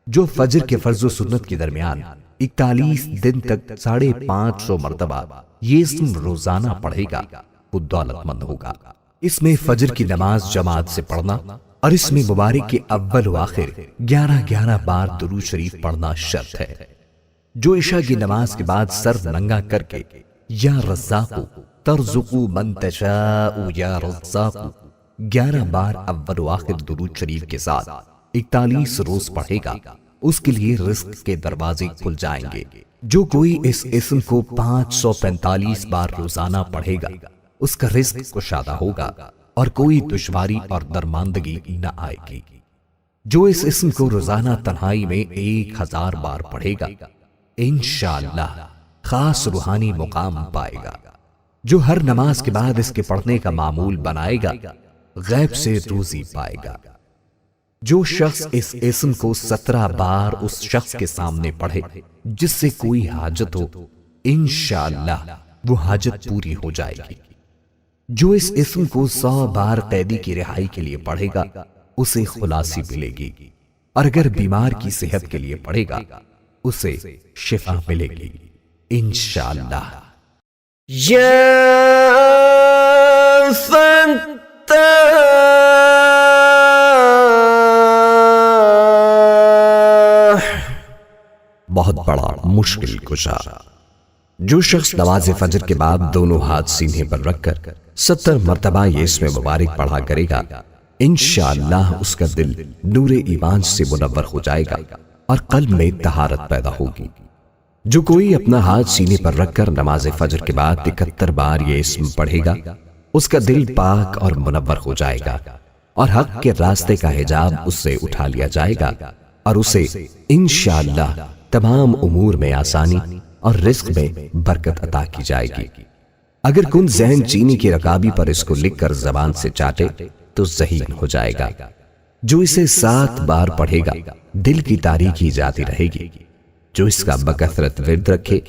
Speaker 2: جو فجر کے فرض و سنت کے درمیان 41 دن تک 550 مرتبہ یہ اسم روزانہ پڑھے گا وہ دولت مند ہوگا۔ اس میں فجر کی نماز جماعت سے پڑھنا اور اس میں مبارک کے اول و آخر 11 بار درود شریف پڑھنا شرط ہے۔ جو عشاء کی نماز کے بعد سر ننگا کر کے یا رزاق ترزق من تشاء یا رزاق 11 بار اول و آخر درود شریف کے ساتھ 41 روز پڑھے گا، اس کے لیے رزق کے دروازے کھل جائیں گے۔ جو کوئی اس اسم کو 545 بار روزانہ پڑھے گا، اس کا رزق کشادہ ہوگا اور کوئی دشواری اور درماندگی نہ آئے گی۔ جو اس اسم کو روزانہ تنہائی میں 1000 بار پڑھے گا، انشاءاللہ خاص روحانی مقام پائے گا۔ جو ہر نماز کے بعد اس کے پڑھنے کا معمول بنائے گا، غیب سے روزی پائے گا۔ جو شخص اس اسم کو 17 بار اس شخص کے سامنے پڑھے جس سے کوئی حاجت ہو، انشاءاللہ وہ حاجت پوری ہو جائے گی۔ جو اس اسم کو 100 بار قیدی کی رہائی کے لیے پڑھے گا، اسے خلاصی ملے گی، اور اگر بیمار کی صحت کے لیے پڑھے گا، اسے شفا ملے گی انشاءاللہ۔ بہت بڑا مشکل کشا۔ جو شخص نماز فجر کے بعد دونوں ہاتھ سینے پر رکھ کر 70 مرتبہ یہ اسم مبارک پڑھا کرے گا، انشاءاللہ اس کا دل نور ایمان سے منور ہو جائے گا اور قلب میں طہارت پیدا ہوگی۔ جو کوئی اپنا ہاتھ سینے پر رکھ کر نماز فجر کے بعد 71 بار یہ اسم پڑھے گا، اس کا دل پاک اور منور ہو جائے گا اور حق کے راستے کا حجاب اس سے اٹھا لیا جائے گا اور اسے انشاءاللہ تمام امور میں آسانی اور رزق میں برکت عطا کی جائے گی۔ اگر کن ذہن چینی کی رکابی پر اس کو لکھ کر زبان سے چاٹے تو ذہین ہو جائے گا۔ جو اسے 7 بار پڑھے گا، دل کی تاریکی جاتی رہے گی۔ جو اس کا بکثرت ورد رکھے،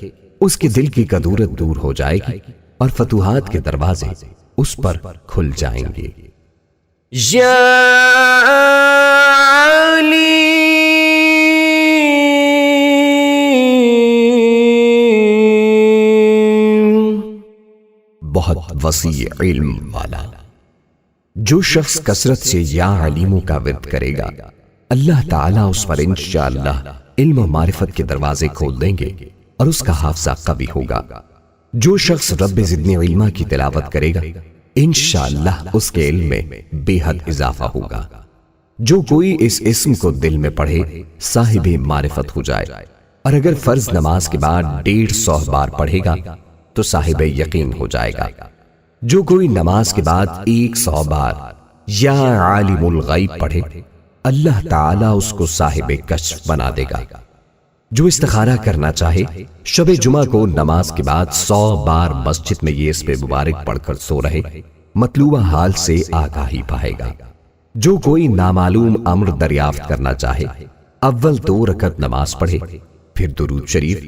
Speaker 2: اس کے دل کی کدورت دور ہو جائے گی اور فتوحات کے دروازے اس پر کھل جائیں گے۔
Speaker 1: یا علی
Speaker 2: بہت وسیع علم والا۔ جو شخص کثرت سے یا علیموں کا ورد کرے گا، اللہ تعالیٰ اس پر انشاءاللہ علم و معرفت کے دروازے کھول دیں گے اور اس کا حافظہ قوی ہوگا۔ جو شخص رب زدنی علما کی تلاوت کرے گا، انشاءاللہ اس کے علم میں بے حد اضافہ ہوگا۔ جو کوئی اس اسم کو دل میں پڑھے، صاحب معرفت ہو جائے، اور اگر فرض نماز کے بعد 150 بار پڑھے گا تو صاحب یقین ہو جائے گا۔ جو کوئی نماز کے بعد 100 بار یا عالم الغیب پڑھے، اللہ تعالیٰ اس کو صاحب کشف بنا دے گا۔ جو استخارہ کرنا چاہے، شب جمعہ کو نماز کے بعد 100 بار مسجد میں یہ اسم مبارک پڑھ کر سو رہے، مطلوبہ حال سے آگاہی پائے گا۔ جو کوئی نامعلوم امر دریافت کرنا چاہے، اول 2 رکعت نماز پڑھے، پھر درود شریف،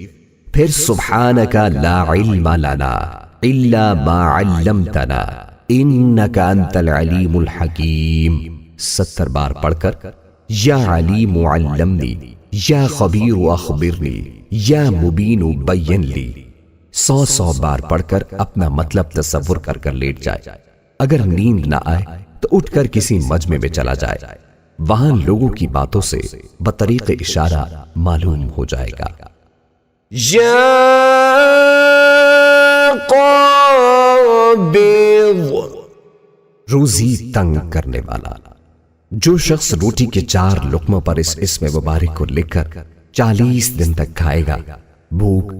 Speaker 2: پھر سبحانک لا علم لنا الا ما علمتنا انک انت العلیم الحکیم 70 بار پڑھ کر یا علیم علمنی، یا خبیر اخبرنی، یا مبین بین لی 100 بار پڑھ کر اپنا مطلب تصور کر کر لیٹ جائے۔ اگر نیند نہ آئے تو اٹھ کر کسی مجمع میں چلا جائے، وہاں لوگوں کی باتوں سے بطریق اشارہ معلوم ہو جائے گا۔
Speaker 1: یا قابض
Speaker 2: روزی تنگ کرنے والا۔ جو شخص روٹی کے 4 لقموں پر اس اسم مبارک کو لکھ کر 40 دن تک کھائے گا، بھوک،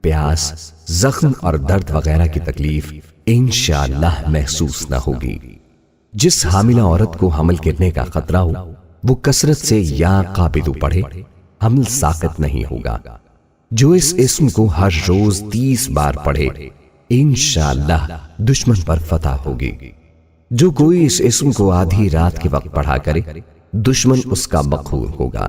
Speaker 2: پیاس، زخم اور درد وغیرہ کی تکلیف انشاءاللہ محسوس نہ ہوگی۔ جس حاملہ عورت کو حمل گرنے کا خطرہ ہو، وہ کثرت سے یا قابض پڑھے، حمل ساقط نہیں ہوگا۔ جو اس اسم کو ہر روز 30 بار پڑھے، انشاءاللہ دشمن پر فتح ہوگی۔ جو کوئی اس اسم کو آدھی رات کے وقت پڑھا کرے، دشمن اس کا مقہور ہوگا۔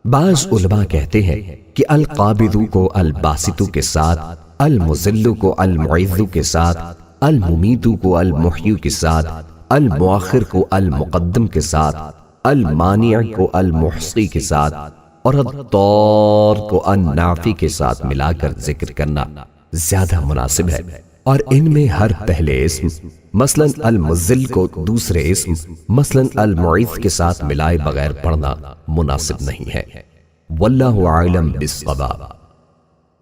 Speaker 2: بعض علماء کہتے ہیں کہ القابض کو الباسط کے ساتھ، المذل کو المعز کے ساتھ، الممیت کو المحیی کے ساتھ، المؤخر کو المقدم کے ساتھ، المانع کو المحصی کے ساتھ اور الضار کو النافع کے ساتھ ملا کر ذکر کرنا زیادہ مناسب ہے، اور ان میں ہر پہلے اسم مثلا المذل کو دوسرے اسم مثلا المعز کے ساتھ ملائے بغیر پڑھنا مناسب نہیں ہے۔ واللہ اعلم بالصواب۔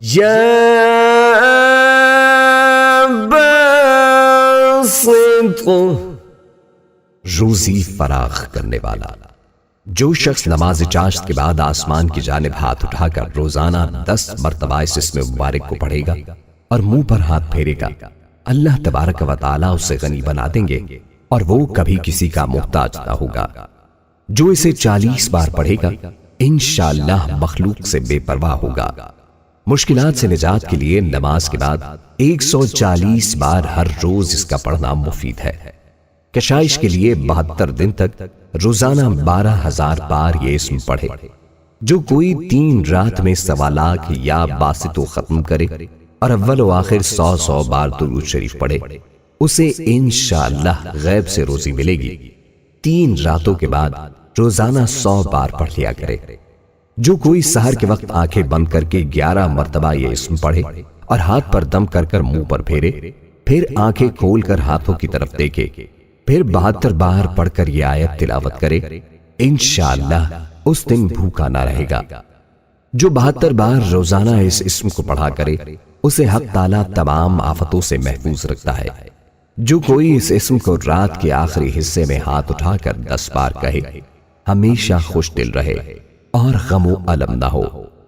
Speaker 1: یا باسط
Speaker 2: روزی فراخ کرنے والا۔ جو شخص نماز چاشت کے بعد آسمان کی جانب ہاتھ اٹھا کر روزانہ 10 مرتبہ اس اسم مبارک کو پڑھے گا اور منہ پر ہاتھ پھیرے گا، اللہ تبارک و تعالیٰ اسے غنی بنا دیں گے اور وہ کبھی کسی کا محتاج نہ ہوگا۔ جو اسے 40 بار پڑھے گا انشاءاللہ مخلوق سے بے پرواہ ہوگا۔ مشکلات سے نجات کے لیے نماز کے بعد 140 بار ہر روز اس کا پڑھنا مفید ہے۔ کشائش کے لیے 72 دن تک روزانہ 12,000 بار یہ اسم پڑھے۔ جو کوئی 3 رات میں 1.25 لاکھ یا باسطو ختم کرے اور اول و آخر 100 بار درود شریف پڑھے، اسے انشاءاللہ غیب سے روزی ملے گی۔ 3 راتوں کے بعد روزانہ 100 بار پڑھ لیا کرے۔ جو کوئی سحر کے وقت آنکھیں بند کر کے 11 مرتبہ یہ اسم پڑھے اور ہاتھ پر دم کر کر منہ پر پھیرے، پھر آنکھیں کھول کر ہاتھوں کی طرف دیکھے، پھر 72 بار پڑھ کر یہ آیت تلاوت کرے، انشاءاللہ اس دن بھوکا نہ رہے گا۔ جو 72 بار روزانہ اس اسم کو پڑھا کرے، اسے حق تعالیٰ تمام آفتوں سے محفوظ رکھتا ہے۔ جو کوئی اس اسم کو رات کے آخری حصے میں ہاتھ اٹھا کر 10 بار کہے، ہمیشہ خوش دل رہے اور غم و الم نہ ہو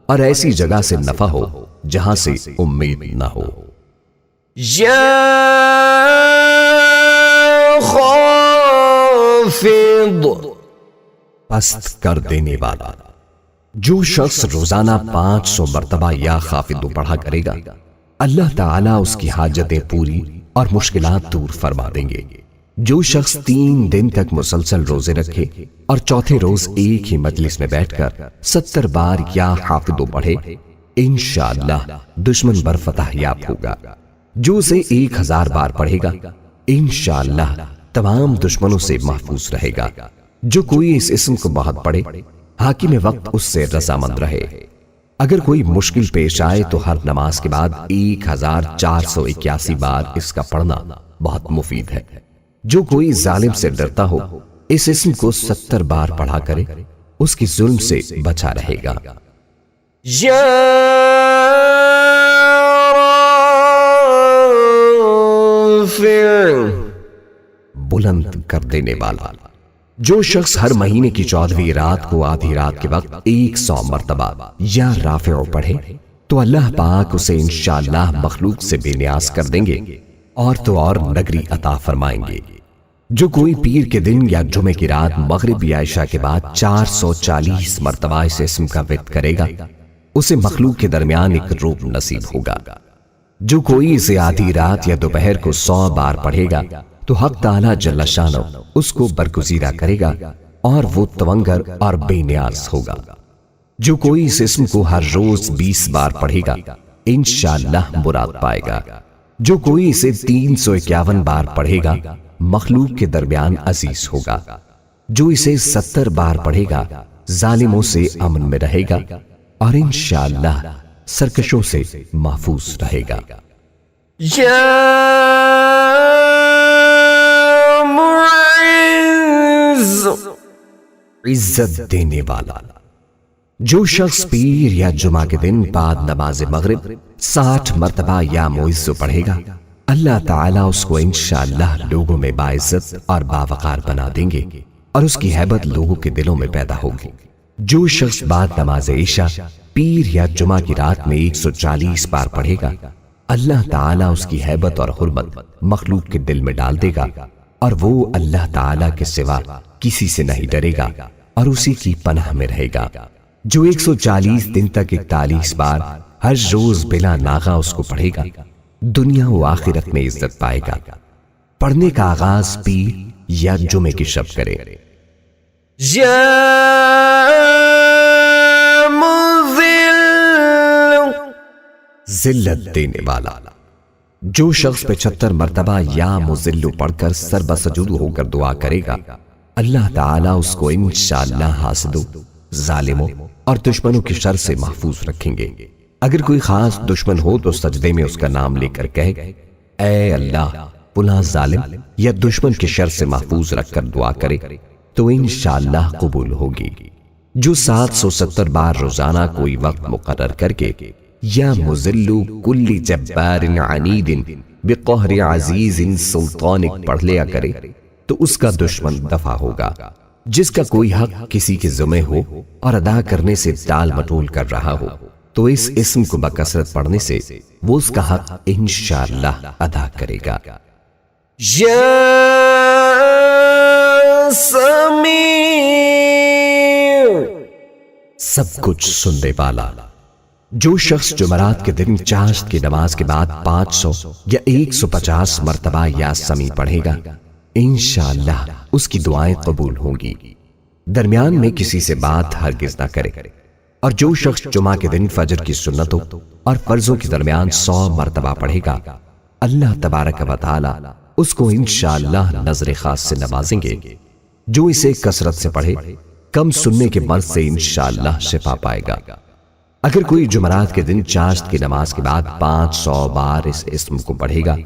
Speaker 2: اور ایسی جگہ سے نفع ہو جہاں سے امید نہ ہو۔
Speaker 1: یا خافض،
Speaker 2: پست کر دینے والا۔ جو شخص روزانہ 500 مرتبہ یا خافض پڑھا کرے گا، اللہ تعالیٰ اس کی حاجتیں پوری اور مشکلات دور فرما دیں گے۔ جو شخص 3 دن تک مسلسل روزے رکھے اور چوتھے روز ایک ہی مجلس میں بیٹھ کر 70 بار یا حافظ پڑھے، انشاءاللہ دشمن پر فتح یاب ہوگا۔ جو اسے 1000 بار پڑھے گا، انشاءاللہ تمام دشمنوں سے محفوظ رہے گا۔ جو کوئی اس اسم کو بہت پڑھے، حاکم وقت اس سے رضامند رہے۔ اگر کوئی مشکل پیش آئے تو ہر نماز کے بعد 1481 بار اس کا پڑھنا بہت مفید ہے۔ جو کوئی ظالم سے ڈرتا ہو، اس اسم کو 70 بار پڑھا کرے، اس کی ظلم سے بچا رہے گا۔
Speaker 1: یا رافع،
Speaker 2: بلند کر دینے والا۔ جو شخص ہر مہینے کی 14ویں رات کو آدھی رات کے وقت 100 مرتبہ یا رافع پڑھے تو اللہ پاک اسے انشاءاللہ مخلوق سے بے نیاز کر دیں گے اور تو اور نگری عطا فرمائیں گے۔ جو کوئی پیر کے دن یا جمعے کی رات مغرب یا عشاء کے بعد 440 مرتبہ اس اسم کا ورد کرے گا، اسے مخلوق کے درمیان ایک روب نصیب ہوگا۔ جو کوئی اسے آدھی رات یا دوپہر کو 100 بار پڑھے گا تو حق تعالیٰ جل شانہ اس کو برگزیدہ کرے گا اور وہ توانگر اور بے نیاز ہوگا۔ جو کوئی اس اسم کو ہر روز 20 بار پڑھے گا، انشاءاللہ مراد پائے گا۔ جو کوئی اسے 351 بار پڑھے گا، مخلوق کے درمیان عزیز ہوگا۔ جو اسے 70 بار پڑھے گا، ظالموں سے امن میں رہے گا اور انشاءاللہ سرکشوں سے محفوظ رہے گا۔
Speaker 1: یا معز،
Speaker 2: عزت دینے والا۔ جو شخص پیر یا جمعہ کے دن بعد نماز مغرب 60 مرتبہ یا معز پڑھے گا، اللہ تعالیٰ اس کو انشاءاللہ لوگوں میں باعزت اور باوقار بنا دیں گے اور اس کی ہیبت لوگوں کے دلوں میں پیدا ہوگی۔ جو شخص بعد نماز عشاء پیر یا جمعہ کی رات میں 140 بار پڑھے گا، اللہ تعالیٰ اس کی ہیبت اور حرمت مخلوق کے دل میں ڈال دے گا اور وہ اللہ تعالیٰ کے سوا کسی سے نہیں ڈرے گا اور اسی کی پناہ میں رہے گا۔ جو 140 دن تک 41 بار ہر روز بلا ناغہ اس کو پڑھے گا، دنیا و آخرت میں عزت پائے گا۔ پڑھنے کا آغاز پیر یا جمعے کی شب کرے۔
Speaker 1: یا مذل،
Speaker 2: ذلت دینے والا۔ جو شخص 75 مرتبہ یا مذل پڑھ کر سر بسجود ہو کر دعا کرے گا، اللہ تعالیٰ اس کو انشاءاللہ حاسدوں، ظالموں اور دشمنوں کی شر سے محفوظ رکھیں گے۔ اگر کوئی خاص دشمن ہو تو سجدے میں اس کا نام لے کر کہے، اے اللہ فلاں ظالم یا دشمن کی شر سے محفوظ رکھ کر دعا کرے تو انشاءاللہ قبول ہوگی۔ جو 770 بار روزانہ کوئی وقت مقرر کر کے یا مذل کل جبار عنید بقہر عزیز سلطانک پڑھ لیا کرے، تو اس کا دشمن دفع ہوگا۔ جس کا کوئی حق کسی کے ذمہ ہو اور ادا کرنے سے ٹال مٹول کر رہا ہو تو اس اسم کو بکثرت پڑھنے سے وہ اس کا حق انشاءاللہ ادا کرے گا۔
Speaker 1: یا سمیع،
Speaker 2: سب کچھ سننے والا۔ جو شخص جمعرات کے دن چاشت کی نماز کے بعد 500 یا 150 مرتبہ یا سمیع پڑھے گا، انشاءاللہ اس کی دعائیں قبول ہوں گی۔ درمیان میں کسی سے بات ہرگز نہ کرے۔ اور جو شخص جمعہ کے دن فجر کی سنتوں اور فرضوں کے درمیان 100 مرتبہ پڑھے گا، اللہ تبارک و تعالی اس کو انشاءاللہ نظر خاص سے نوازیں گے۔ جو اسے کثرت سے پڑھے، کم سننے کے مرض سے انشاءاللہ شفا پائے گا۔ اگر کوئی جمعرات کے دن چاشت کی نماز کے بعد 500 بار اس اسم کو پڑھے گا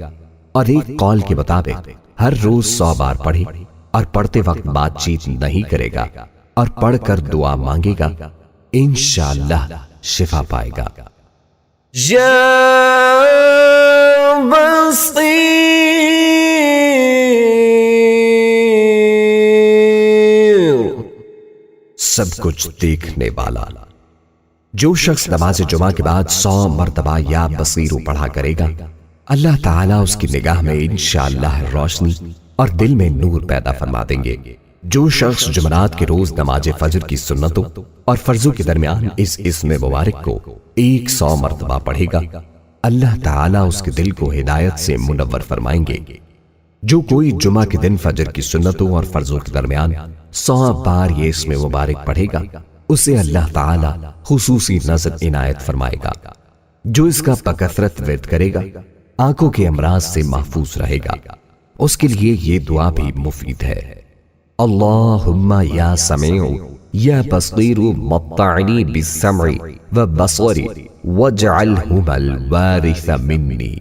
Speaker 2: اور ایک قول کے مطابق ہر روز 100 بار پڑھے اور پڑھتے وقت بات چیت نہیں کرے گا اور پڑھ کر دعا مانگے گا، انشاءاللہ شفا پائے گا۔
Speaker 1: یا بصیر،
Speaker 2: سب کچھ دیکھنے والا۔ جو شخص نماز جمعہ کے بعد 100 مرتبہ یا بصیر پڑھا کرے گا، اللہ تعالیٰ اس کی نگاہ میں انشاءاللہ روشنی اور دل میں نور پیدا فرما دیں گے۔ جو شخص جمعرات کے روز نماز فجر کی سنتوں اور فرضوں کے درمیان اس اسم مبارک کو 100 مرتبہ پڑھے گا، اللہ تعالیٰ اس کے دل کو ہدایت سے منور فرمائیں گے۔ جو کوئی جمعہ کے دن فجر کی سنتوں اور فرضوں کے درمیان 100 بار یہ اسم مبارک پڑھے گا، اسے اللہ تعالیٰ خصوصی نظر عنایت فرمائے گا۔ جو اس کا بکثرت ورد کرے گا، آنکھوں کے امراض سے محفوظ رہے گا۔ اس کے لیے یہ دعا بھی مفید ہے: اللہم یا سمیع یا بصیر مطعنی بالسمع والبصر واجعلہما الوارث منی۔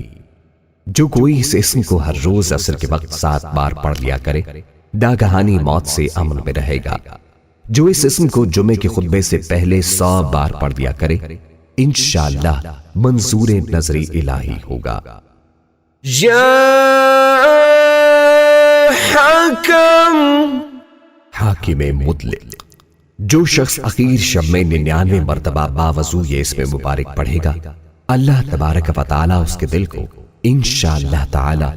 Speaker 2: جو کوئی اس اسم کو ہر روز عصر کے وقت 7 بار پڑھ لیا کرے، ناگہانی موت سے امن میں رہے گا۔ جو اس اسم کو جمعے کے خطبے سے پہلے 100 بار پڑھ لیا کرے، انشاءاللہ منظور نظری الہی ہوگا۔
Speaker 1: یا حکم،
Speaker 2: حاکم مطلق۔ جو شخص اخیر شب میں 99 مرتبہ باوضو یہ اسم مبارک پڑھے گا، اللہ تبارک و تعالیٰ اس کے دل کو انشاءاللہ تعالی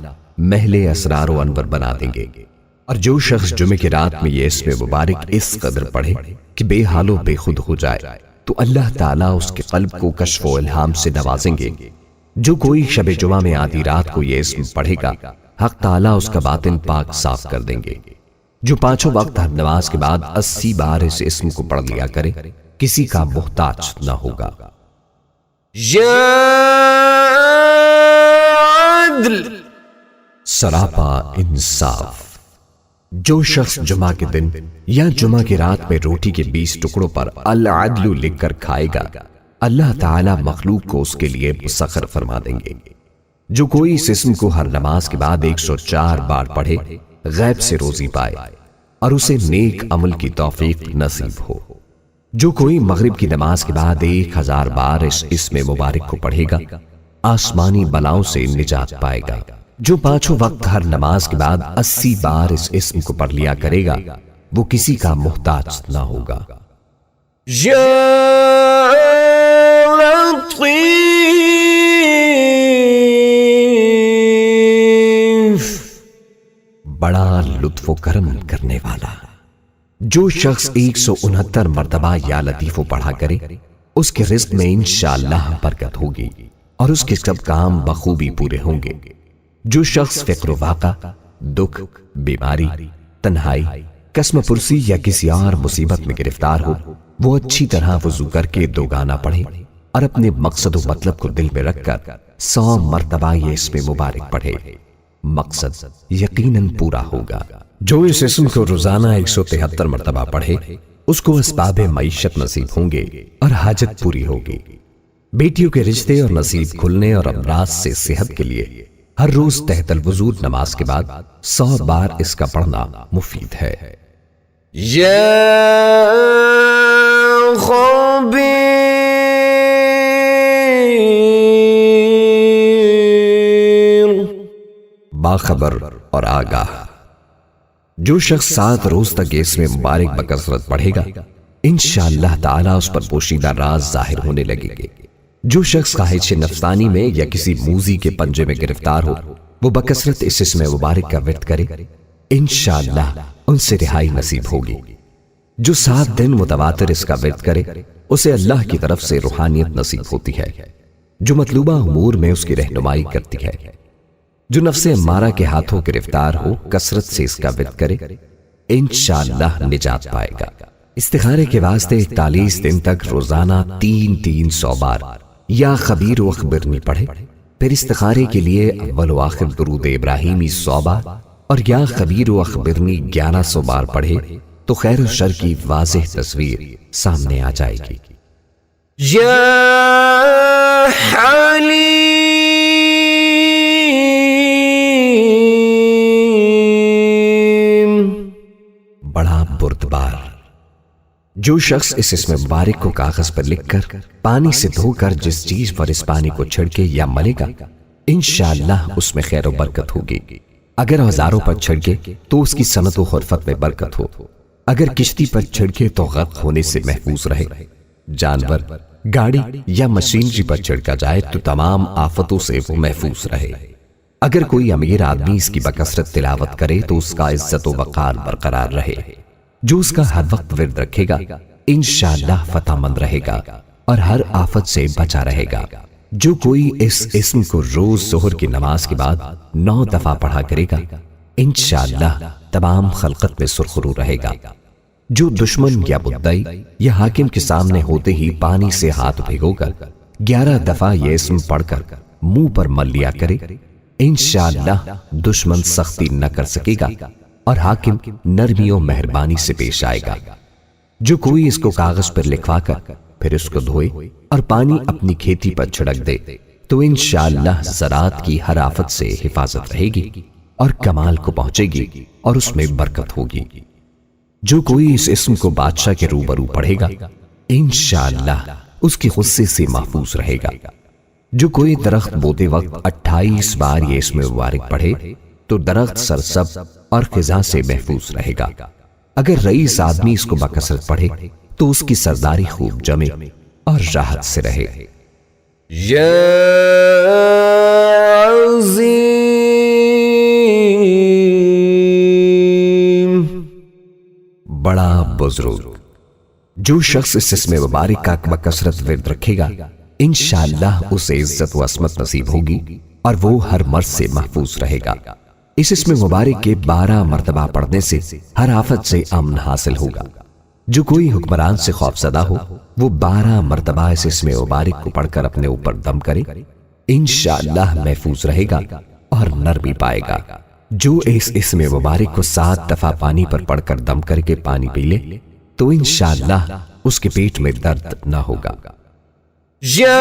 Speaker 2: محل اسرار و انور بنا دیں گے۔ اور جو شخص جمعے کی رات میں یہ اسم مبارک اس قدر پڑھے کہ بے حال و بے خود ہو جائے، تو اللہ تعالیٰ اس کے قلب کو کشف و الہام سے نوازیں گے۔ جو کوئی شب جمعہ میں آدھی رات کو یہ اسم پڑھے گا، حق تعالیٰ اس کا باطن پاک صاف کر دیں گے۔ جو 5 وقت ہر نماز کے بعد 80 بار اس اسم کو پڑھ لیا کرے، کسی کا محتاج نہ ہوگا۔
Speaker 1: یا عدل،
Speaker 2: سراپا انصاف۔ جو شخص جمعہ کے دن یا جمعہ کی رات میں روٹی کے 20 ٹکڑوں پر العدل لکھ کر کھائے گا، اللہ تعالیٰ مخلوق کو اس کے لیے مسخر فرما دیں گے۔ جو کوئی اس اسم کو ہر نماز کے بعد 104 بار پڑھے، غیب سے روزی پائے اور اسے نیک عمل کی توفیق نصیب ہو۔ جو کوئی مغرب کی نماز کے بعد 1000 بار اس اسم مبارک کو پڑھے گا، آسمانی بلاؤں سے نجات پائے گا۔ جو 5 وقت ہر نماز کے بعد 80 بار اس اسم کو پڑھ لیا کرے گا، وہ کسی کا محتاج نہ ہوگا۔
Speaker 1: یا لطیف،
Speaker 2: بڑا لطف و کرم کرنے والا۔ جو شخص 169 مرتبہ یا لطیف پڑھا کرے، اس کے رزق میں انشاءاللہ برکت ہوگی اور اس کے سب کام بخوبی پورے ہوں گے۔ جو شخص فقر و واقع، دکھ، بیماری، تنہائی، قسم پرسی یا کسی اور مصیبت میں گرفتار ہو، وہ اچھی طرح وضو کر کے 2 گانا پڑھے اور اپنے مقصد و مطلب کو دل میں رکھ کر 100 مرتبہ یہ اسم مبارک پڑھے، مقصد یقیناً پورا ہوگا۔ جو اس اسم کو روزانہ 173 مرتبہ پڑھے، اس کو اسباب معیشت نصیب ہوں گے اور حاجت پوری ہوگی۔ بیٹیوں کے رشتے اور نصیب کھلنے اور امراض سے صحت کے لیے ہر روز تحت الوضو نماز کے بعد 100 بار اس کا پڑھنا مفید ہے۔
Speaker 1: یا خبیر،
Speaker 2: باخبر اور آگاہ۔ جو شخص 7 روز تک اس میں مبارک بکثرت پڑھے گا انشاءاللہ تعالیٰ اس پر پوشیدہ راز ظاہر ہونے لگے گے۔ جو شخص خواہش نفسانی میں یا کسی موذی کے پنجے میں گرفتار ہو وہ بکثرت اس اسم مبارک کا ورد کرے، انشاءاللہ ان سے رہائی نصیب ہوگی۔ جو 7 دن متواتر اس کا ورد کرے اسے اللہ کی طرف سے روحانیت نصیب ہوتی ہے جو مطلوبہ امور میں اس کی رہنمائی کرتی ہے۔ جو نفس امارہ کے ہاتھوں گرفتار ہو کثرت سے اس کا ورد کرے انشاءاللہ نجات پائے گا۔ استخارے کے واسطے 41 دن تک روزانہ 300 بار یا خبیر و اخبرنی پڑھے، پھر استخارے کے لیے اول و آخر درود ابراہیمی 100 بار اور یا خبیر و اخبرنی 1100 بار پڑھے تو خیر و شر کی واضح تصویر سامنے آ جائے گی۔
Speaker 1: یا حلیم
Speaker 2: بڑا بردبار، جو شخص اس اسم مبارک کو کاغذ پر لکھ کر پانی سے دھو کر جس چیز پر اس پانی کو چھڑکے یا ملے گا انشاءاللہ اس میں خیر و برکت ہوگی۔ اگر اوزاروں پر چھڑکے تو اس کی صنعت و خرفت میں برکت ہو، اگر کشتی پر چھڑکے تو غرق ہونے سے محفوظ رہے، جانور، گاڑی یا مشینری پر چھڑکا جائے تو تمام آفتوں سے وہ محفوظ رہے۔ اگر کوئی امیر آدمی اس کی بکثرت تلاوت کرے تو اس کا عزت و وقار برقرار رہے۔ جو اس کا ہر وقت ورد رکھے گا انشاءاللہ فتح مند رہے گا اور ہر آفت سے بچا رہے گا۔ جو کوئی اس اسم کو روز ظہر کی نماز کے بعد 9 دفعہ پڑھا کرے گا انشاءاللہ تمام خلقت میں سرخرو رہے گا۔ جو دشمن یا بدعی یا حاکم کے سامنے ہوتے ہی پانی سے ہاتھ بھگو کر 11 دفعہ یہ اسم پڑھ کر منہ پر مل لیا کرے انشاءاللہ دشمن سختی نہ کر سکے گا اور حاکم نرمی و مہربانی سے پیش آئے گا۔ جو کوئی اس کو کاغذ پر لکھوا کر پھر اس کو دھوئے اور پانی اپنی کھیتی پر چھڑک دے تو انشاءاللہ زراعت کی ہر آفت سے حفاظت رہے گی اور کمال کو پہنچے گی اور اس میں برکت ہوگی۔ جو کوئی اس اسم کو بادشاہ کے روبرو پڑھے گا انشاءاللہ اس کے غصے سے محفوظ رہے گا۔ جو کوئی درخت بوتے وقت 28 بار یہ اسم مبارک پڑھے تو درخت سرسبز اور خزاں سے محفوظ رہے گا۔ اگر رئیس آدمی اس کو بکثرت پڑھے تو اس کی سرداری خوب جمے اور راحت سے رہے۔
Speaker 1: یا عظیم
Speaker 2: بڑا بزرگ، جو شخص اس اسم مبارک کا بکثرت ورد رکھے گا انشاءاللہ اسے عزت و عصمت نصیب ہوگی اور وہ ہر مرض سے محفوظ رہے گا۔ اس اسم مبارک کے 12 مرتبہ پڑھنے سے ہر آفت سے امن حاصل ہوگا۔ جو کوئی حکمران سے خوف زدہ ہو وہ 12 مرتبہ اس اسم مبارک کو پڑھ کر اپنے اوپر دم کرے انشاءاللہ محفوظ رہے گا اور نرمی پائے گا۔ جو اس اسم مبارک کو 7 دفعہ پانی پر پڑھ کر دم کر کے پانی پی لے تو انشاءاللہ اس کے پیٹ میں درد نہ ہوگا۔
Speaker 1: یا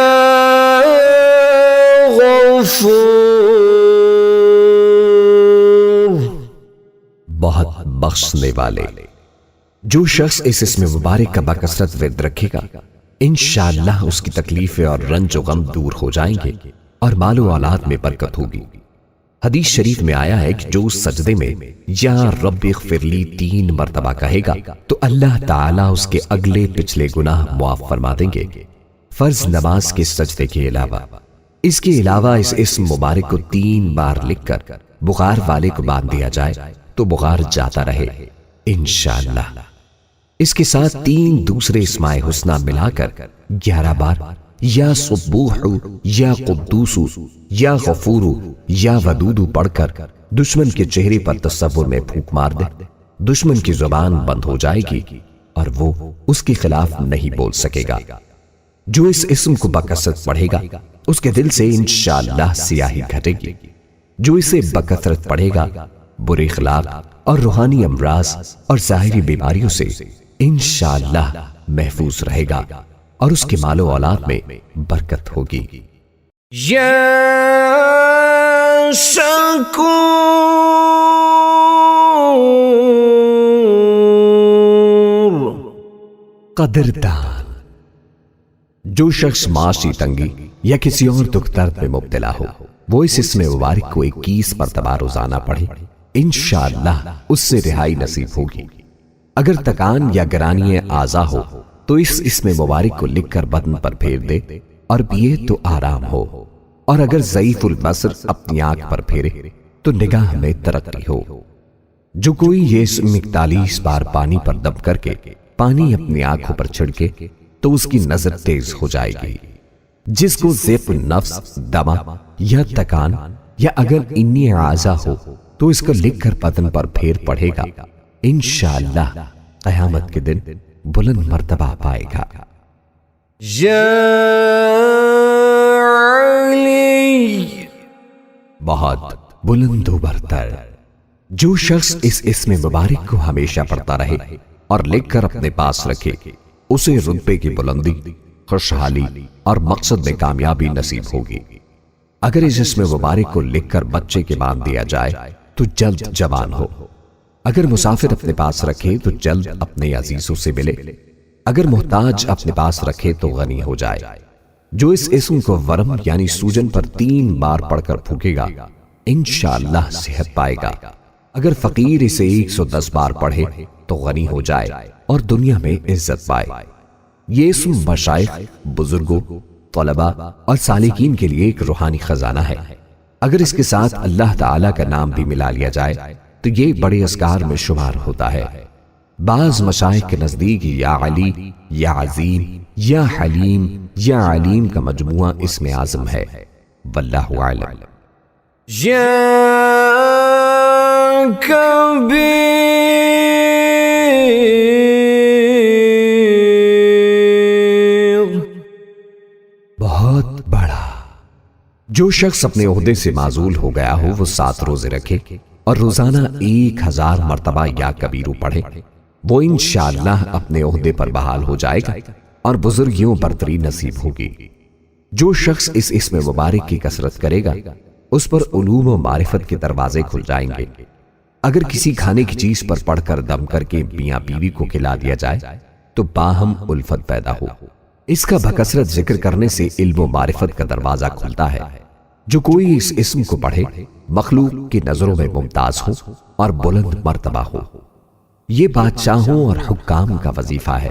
Speaker 1: غفور
Speaker 2: بہت بخشنے والے، جو شخص اس اسم مبارک کا بکثرت ورد رکھے گا انشاءاللہ اس کی تکلیفیں اور رنج و غم دور ہو جائیں گے اور مال و اولاد میں برکت ہوگی۔ حدیث شریف میں آیا ہے کہ جو سجدے میں یا رب اغفر لی 3 مرتبہ کہے گا تو اللہ تعالیٰ اس کے اگلے پچھلے گناہ معاف فرما دیں گے، فرض نماز کے سجدے کے علاوہ۔ اس کے علاوہ اس اسم مبارک کو 3 بار لکھ کر بخار والے کو باندھ دیا جائے تو بخار جاتا رہے انشاءاللہ۔ اس کے ساتھ 3 دوسرے اسماء حسنہ ملا کر 11 بار یا سبوح یا قدوس یا غفور یا ودود پڑھ کر دشمن کے چہرے پر تصور میں پھونک مار دے، دشمن کی زبان بند ہو جائے گی اور وہ اس کے خلاف نہیں بول سکے گا۔ جو اس اسم کو بکثرت پڑھے گا اس کے دل سے انشاءاللہ سیاہی گھٹے گی۔ جو اسے بکثرت پڑھے گا برے اخلاق اور روحانی امراض اور ظاہری بیماریوں سے انشاءاللہ محفوظ رہے گا اور اس کے مال و اولاد میں برکت ہوگی۔
Speaker 1: یا شکور
Speaker 2: قدردان، جو شخص معاشی تنگی یا کسی اور دکھ درد میں مبتلا ہو وہ اس اسم مبارک کو 21 مرتبہ روزانہ پڑھے انشاءاللہ اس سے رہائی نصیب ہوگی۔ اگر تکان یا گرانی اعضا ہو تو اس اسم مبارک کو لکھ کر بدن پر پھیر دے اور پیے تو آرام ہو، اور اگر ضعیف البصر اپنی آنکھ پر پھیرے تو نگاہ میں ترقی ہو۔ جو کوئی یہ اسم 41 بار پانی پر دم کر کے پانی اپنی آنکھوں پر چھڑکے تو اس کی نظر تیز ہو جائے گی۔ جس کو ضعف النفس، دمہ یا تکان یا اگر انی اعضا ہو تو اس کو لکھ کر بدن پر پھیر پڑھے گا، انشاءاللہ قیامت کے دن بلند مرتبہ پائے گا۔
Speaker 1: یا علی،
Speaker 2: بہت بلند و برتر۔ جو شخص اس اسم مبارک کو ہمیشہ پڑھتا رہے اور لکھ کر اپنے پاس رکھے، اسے رتبے کی بلندی، خوشحالی اور مقصد میں کامیابی نصیب ہوگی۔ اگر اس اسم مبارک کو لکھ کر بچے کے باندھ دیا جائے تو جلد جوان ہو، اگر مسافر اپنے پاس رکھے تو جلد اپنے عزیزوں سے ملے، اگر محتاج اپنے پاس رکھے تو غنی ہو جائے۔ جو اس اسم کو ورم یعنی سوجن پر 3 بار پڑھ کر پھونکے گا، انشاءاللہ صحت پائے گا۔ اگر فقیر اسے 110 بار پڑھے تو غنی ہو جائے اور دنیا میں عزت پائے۔ یہ اسم مشائخ، بزرگوں، طلباء اور سالکین کے لیے ایک روحانی خزانہ ہے۔ اگر اس کے ساتھ اللہ تعالیٰ کا نام بھی ملا لیا جائے تو یہ بڑے اذکار میں شمار ہوتا ہے۔ بعض مشائخ کے نزدیک یا علی، یا عظیم، یا حلیم، یا علیم کا مجموعہ اسم اعظم ہے۔ واللہ اعلم۔
Speaker 1: یا کبیر،
Speaker 2: بہت بڑا۔ جو شخص اپنے عہدے سے معزول ہو گیا ہو وہ 7 روزے رکھے اور روزانہ 1000 مرتبہ یا کبیرو پڑھے، وہ انشاءاللہ اپنے عہدے پر بحال ہو جائے گا اور بزرگیوں برتری نصیب ہوگی۔ جو شخص اس اسم مبارک کی کثرت کرے گا اس پر علوم و معرفت کے دروازے کھل جائیں گے۔ اگر کسی کھانے کی چیز پر پڑھ کر دم کر کے میاں بیوی کو کھلا دیا جائے تو باہم الفت پیدا ہو۔ اس کا بکثرت ذکر کرنے سے علم و معرفت کا دروازہ کھلتا ہے۔ جو کوئی اس اسم کو پڑھے مخلوق کی نظروں میں ممتاز ہو اور بلند مرتبہ ہو۔ یہ بادشاہوں اور حکام کا وظیفہ ہے،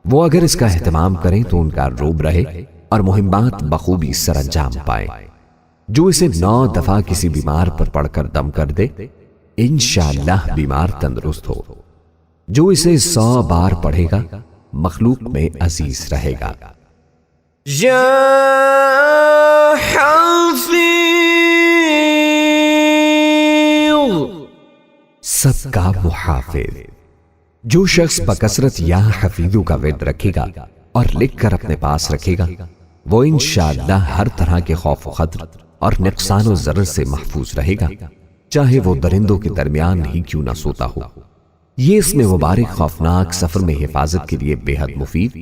Speaker 2: وہ اگر اس کا اہتمام کریں تو ان کا روب رہے اور مہمات بخوبی سر انجام پائیں۔ جو اسے 9 دفعہ کسی بیمار پر پڑھ کر دم کر دے، انشاءاللہ بیمار تندرست ہو۔ جو اسے 100 بار پڑھے گا مخلوق میں عزیز رہے گا۔
Speaker 1: یا حفیظ،
Speaker 2: سب کا محافظ۔ جو شخص بکثرت یا حفیظو کا ورد رکھے گا اور لکھ کر اپنے پاس رکھے گا، وہ انشاءاللہ ہر طرح کے خوف و خطر اور نقصان و ضرر سے محفوظ رہے گا، چاہے وہ درندوں کے درمیان ہی کیوں نہ سوتا ہو۔ یہ اسم مبارک خوفناک سفر میں حفاظت کے لیے بے حد مفید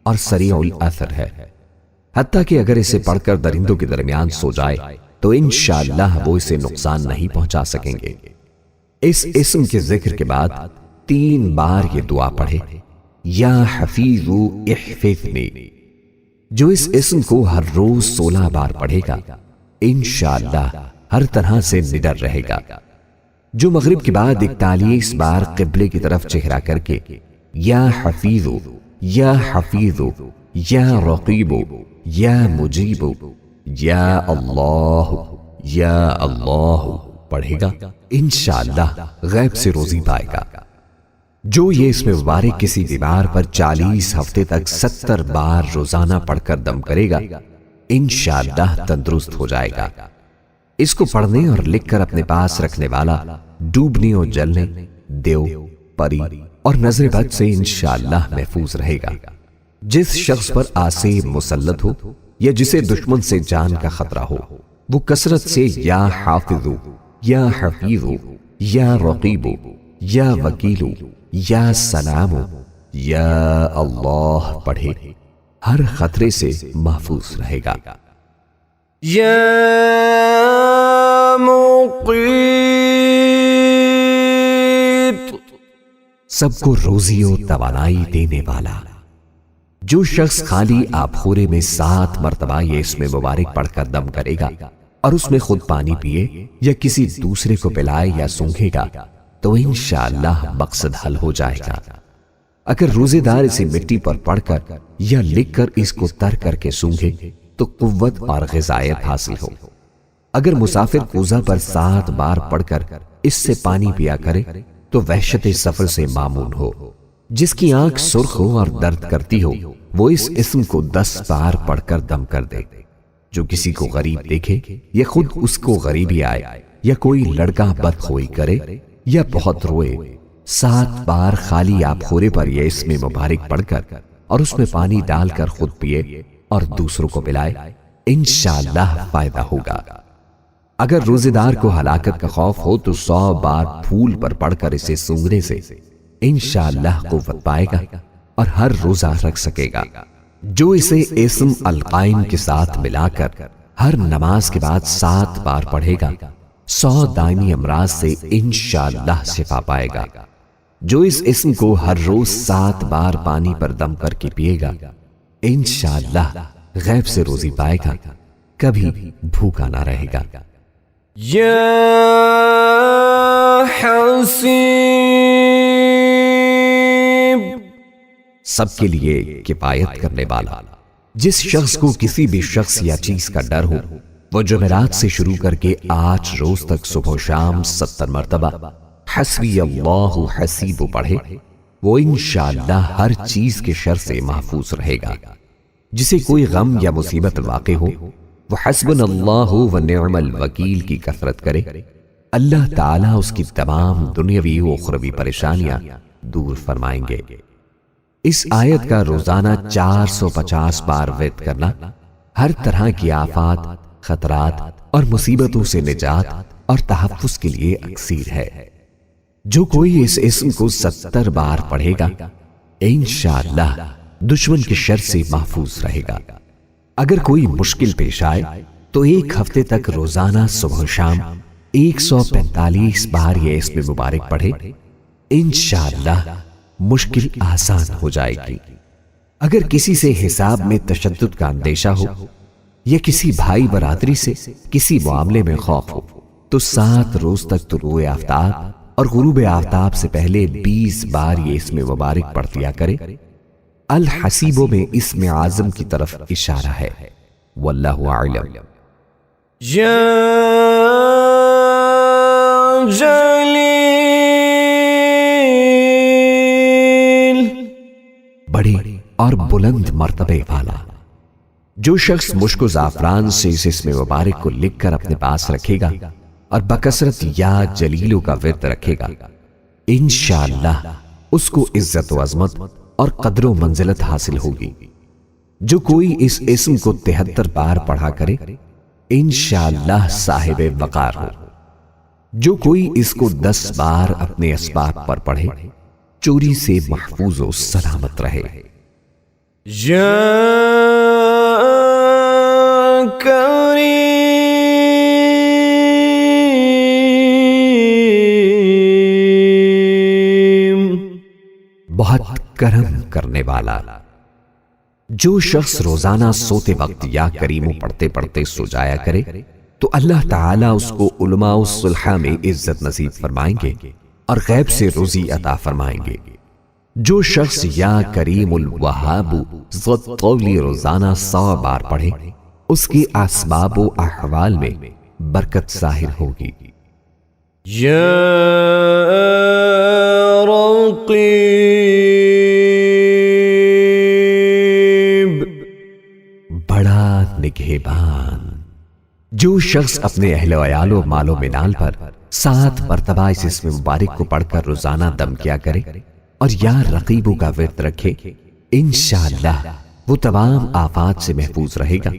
Speaker 2: اور سریع الاثر ہے۔ حتیٰ کہ اگر اسے پڑھ کر درندوں کے درمیان سو جائے تو انشاءاللہ وہ اسے نقصان نہیں پہنچا سکیں گے۔ اس اسم کے ذکر کے بعد 3 بار یہ دعا پڑھے، یا حفیظ احفظنی۔ جو اس اسم کو ہر روز 16 بار پڑھے گا انشاءاللہ ہر طرح سے نڈر رہے گا۔ جو مغرب کے بعد 41 بار قبلے کی طرف چہرہ کر کے یا حفیظ، یا حفیظ، یا رقیب، یا مجیب، یا اللہ پڑھے گا، انشاءاللہ غیب سے روزی پائے گا۔ جو یہ اسم مبارک کسی بیمار پر 40 ہفتے تک 70 بار روزانہ پڑھ کر دم کرے گا، انشاءاللہ تندرست ہو جائے گا۔ اس کو پڑھنے اور لکھ کر اپنے پاس رکھنے والا ڈوبنے اور جلنے، دیو، پری اور نظر بد سے انشاءاللہ محفوظ رہے گا۔ جس شخص پر آسیب مسلط ہو یا جسے دشمن سے جان کا خطرہ ہو، وہ کثرت سے یا حافظ، یا حفیظ، یا رقیب، یا وکیل، یا سلام، یا اللہ پڑھے، ہر خطرے سے محفوظ رہے گا۔
Speaker 1: یا مقیت،
Speaker 2: سب کو روزی و توانائی دینے والا۔ جو شخص خالی آبخورے میں 7 مرتبہ یہ اسم مبارک پڑھ کر دم کرے گا اور اس میں خود پانی پیے یا کسی دوسرے کو پلائے یا سونگھے گا تو انشاءاللہ مقصد حل ہو جائے گا۔ اگر روزے دار اسے مٹی پر پڑھ کر یا لکھ کر اس کو تر کر کے سونگھے تو قوت اور غذائیت حاصل ہو۔ اگر مسافر کوزہ پر 7 بار پڑھ کر اس سے پانی پیا کرے تو وحشت سفر سے معمون ہو۔ جس کی آنکھ سرخ ہو اور درد کرتی ہو وہ اس اسم کو 10 بار پڑھ کر دم کر دے۔ جو کسی کو غریب دیکھے یا خود اس کو غریبی آئے یا کوئی لڑکا بدخوئی کرے یا بہت روئے، 7 بار خالی آب خورے پر یہ اسم مبارک پڑھ کر اور اس میں پانی ڈال کر خود پیے اور دوسروں کو پلائے، انشاءاللہ فائدہ ہوگا۔ اگر روزے دار کو ہلاکت کا خوف ہو تو 100 بار پھول پر پڑھ کر اسے سونگھنے سے انشاءاللہ قوت پائے گا اور ہر روزہ رکھ سکے گا۔ جو اسے اسم القائم کے ساتھ ملا کر ہر نماز کے بعد 7 بار پڑھے گا 100 دائمی امراض سے انشاءاللہ شفا پائے گا۔ جو اس اسم کو ہر روز 7 بار پانی پر دم کر کے پیے گا انشاءاللہ غیب سے روزی پائے گا، کبھی بھوکا نہ رہے گا۔
Speaker 1: یا حسیب،
Speaker 2: سب کے لیے کفایت کرنے والا۔ جس شخص کو کسی بھی شخص یا چیز کا ڈر ہو وہ جمعرات سے شروع کر کے 8 روز تک صبح و شام 70 مرتبہ حسبی اللہ حسیب پڑھے، وہ انشاءاللہ ہر چیز کے شر سے محفوظ رہے گا۔ جسے کوئی غم یا مصیبت واقع ہو وہ حسبنا اللہ و نعم الوکیل کی کثرت کرے، اللہ تعالیٰ اس کی تمام دنیاوی و اخروی پریشانیاں دور فرمائیں گے۔ اس آیت کا روزانہ 450 بار ورد کرنا ہر طرح کی آفات، خطرات اور مصیبتوں سے نجات اور تحفظ کے لیے اکسیر ہے۔ جو کوئی اس اسم کو 70 بار پڑھے گا انشاءاللہ دشمن کے شر سے محفوظ رہے گا۔ اگر کوئی مشکل پیش آئے تو 1 ہفتے تک روزانہ صبح و شام 145 بار یہ اسم مبارک پڑھے، انشاءاللہ مشکل آسان ہو جائے گی۔ اگر کسی سے حساب میں تشدد کا اندیشہ ہو یا کسی بھائی برادری سے کسی معاملے میں خوف ہو تو 7 روز تک طلوع آفتاب اور غروب آفتاب سے پہلے 20 بار یہ اسم مبارک پڑھ لیا کرے۔ الحسیبوں میں اسم اعظم کی طرف اشارہ ہے، واللہ اعلم۔
Speaker 1: یا جلیل،
Speaker 2: بڑے اور بلند مرتبے والا۔ جو شخص مشک و زعفران سے اس اسم مبارک کو لکھ کر اپنے پاس رکھے گا اور بکثرت یا جلیلوں کا ورد رکھے گا انشاءاللہ اس کو عزت و عظمت اور قدر و منزلت حاصل ہوگی۔ جو کوئی اس اسم کو 73 بار پڑھا کرے انشاءاللہ صاحب وقار ہو۔ جو کوئی اس کو 10 بار اپنے اسباب پر پڑھے چوری سے محفوظ و سلامت رہے۔
Speaker 1: یا کریم،
Speaker 2: بہت کرم کرنے والا۔ جو شخص روزانہ سوتے وقت یا کریموں پڑھتے پڑھتے سو جایا کرے تو اللہ تعالیٰ اس کو علماء الصلحہ میں عزت نصیب فرمائیں گے اور غیب سے روزی عطا فرمائیں گے۔ جو شخص یا کریم الوہاب ذو الطول روزانہ 100 بار پڑھے اس کی اسباب و احوال میں برکت ظاہر ہوگی۔
Speaker 1: یا رقیب،
Speaker 2: بڑا نگہبان۔ جو شخص اپنے اہل و عیال و مال و منال پر 7 مرتبہ اس اسم مبارک کو پڑھ کر روزانہ دم کیا کرے اور یا رقیبوں کا ورد رکھے انشاءاللہ وہ تمام آفات سے محفوظ رہے گا۔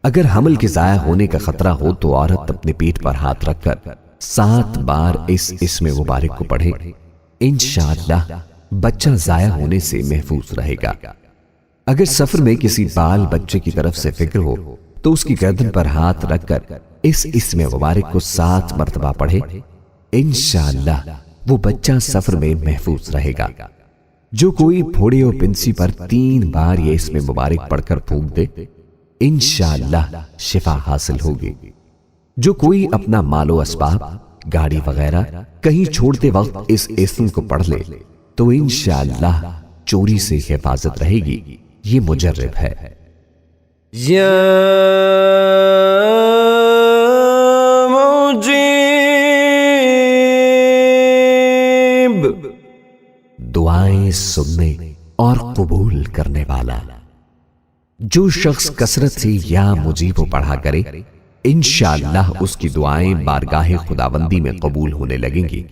Speaker 2: اگر حمل کے ضائع ہونے کا خطرہ ہو تو عورت اپنے پیٹ پر ہاتھ رکھ کر 7 بار اس اسم مبارک کو پڑھے انشاءاللہ بچہ ضائع ہونے سے محفوظ رہے گا۔ اگر سفر میں کسی بال بچے کی طرف سے فکر ہو تو اس کی گردن پر ہاتھ رکھ کر اس اسم مبارک کو 7 مرتبہ پڑھے انشاءاللہ وہ بچہ سفر میں محفوظ رہے گا۔ جو کوئی پھوڑے اور پنسی پر 3 بار یہ اسم مبارک پڑھ کر پھونک دے انشاءاللہ شفا حاصل ہوگی۔ جو کوئی اپنا مال و اسباب، گاڑی وغیرہ کہیں چھوڑتے وقت اس اسم کو پڑھ لے تو انشاءاللہ چوری سے حفاظت رہے گی۔ یہ مجرب ہے۔
Speaker 1: یا مجیب،
Speaker 2: دعائیں سننے اور قبول کرنے والا۔ جو شخص کثرت سے یا مجیب پڑھا کرے انشاءاللہ اس کی دعائیں بارگاہ خداوندی میں قبول ہونے لگیں گی۔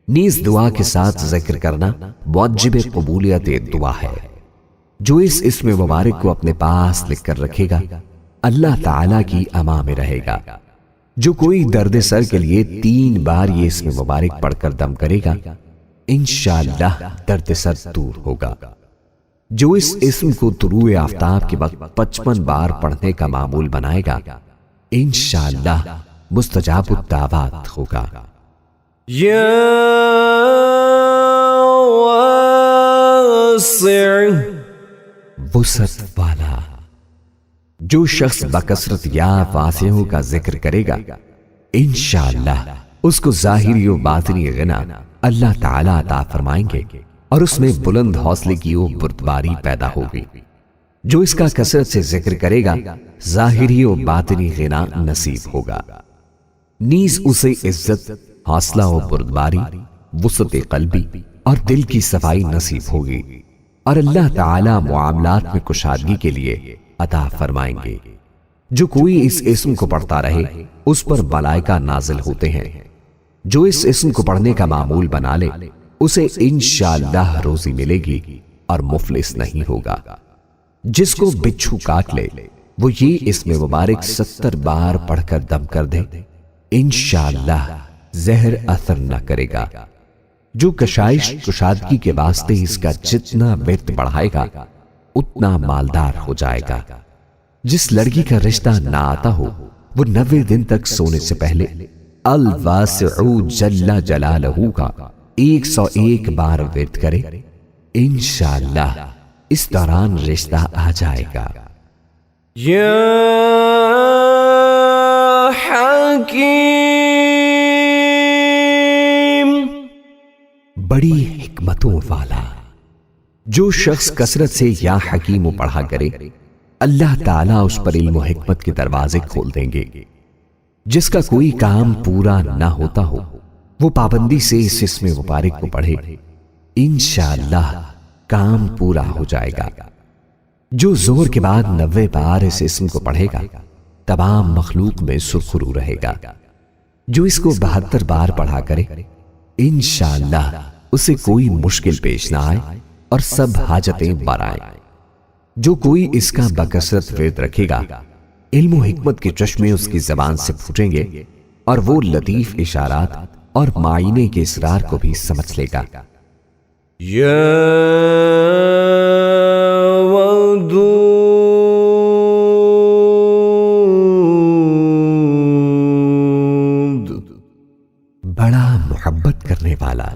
Speaker 2: نیز دعا کے ساتھ ذکر کرنا موجب قبولیت دعا ہے۔ جو اس اسم مبارک کو اپنے پاس لکھ کر رکھے گا اللہ تعالی کی اما میں رہے گا۔ جو کوئی درد سر کے لیے 3 بار یہ اسم مبارک پڑھ کر دم کرے گا انشاءاللہ درد سر دور ہوگا۔ جو اس اسم کو طلوع آفتاب کے وقت 55 بار پڑھنے کا معمول بنائے گا انشاءاللہ مستجاب الدعوات ہوگا۔
Speaker 1: یا واسع،
Speaker 2: وسعت والا۔ جو شخص بکثرت یا واسعوں کا ذکر کرے گا انشاءاللہ اس کو ظاہری و باطنی غنا اللہ تعالی عطا فرمائیں گے اور اس میں بلند حوصلے کی وہ بردباری پیدا ہوگی۔ جو اس کا کثرت سے ذکر کرے گا ظاہری و باطنی غنا نصیب ہوگا۔ نیز اسے عزت، حوصلہ و بردباری، وسعت قلبی اور دل کی صفائی نصیب ہوگی اور اللہ تعالی معاملات میں کشادگی کے لیے عطا فرمائیں گے۔ جو کوئی اس اسم کو پڑھتا رہے اس پر ملائکہ نازل ہوتے ہیں۔ جو اس اسم کو پڑھنے کا معمول بنا لے اسے انشاءاللہ روزی ملے گی اور مفلس نہیں ہوگا۔ جس کو بچھو کاٹ لے وہ یہ اسم مبارک 70 بار پڑھ کر دم کر دے انشاءاللہ زہر اثر نہ کرے گا۔ جو کشائش کشادگی کے واسطے اس کا جتنا ورد بڑھائے گا اتنا مالدار ہو جائے گا۔ جس لڑکی کا رشتہ نہ آتا ہو وہ 90 دن تک سونے سے پہلے الواسع جل جلالہ کا 101 بار ورد کرے انشاءاللہ اس دوران رشتہ آ جائے گا۔
Speaker 1: یا حکیم،
Speaker 2: بڑی حکمتوں والا۔ جو شخص کثرت سے یا حکیم پڑھا کرے اللہ تعالیٰ اس پر علم و حکمت کے دروازے کھول دیں گے۔ جس کا کوئی کام پورا نہ ہوتا ہو وہ پابندی سے اس اسم مبارک کو پڑھے انشاءاللہ کام پورا ہو جائے گا۔ جو ظہر کے بعد 90 بار اس اسم کو پڑھے گا تمام مخلوق میں سرخرو رہے گا۔ جو اس کو 72 بار پڑھا کرے انشاءاللہ اسے کوئی مشکل پیش نہ آئے اور سب حاجتیں بر آئیں۔ جو کوئی اس کا بکثرت ورد رکھے گا علم و حکمت کے چشمے اس کی زبان سے پھوٹیں گے اور وہ لطیف اشارات اور معائنے کے اسرار کو بھی سمجھ لے گا۔
Speaker 1: یا ودود،
Speaker 2: بڑا محبت کرنے والا۔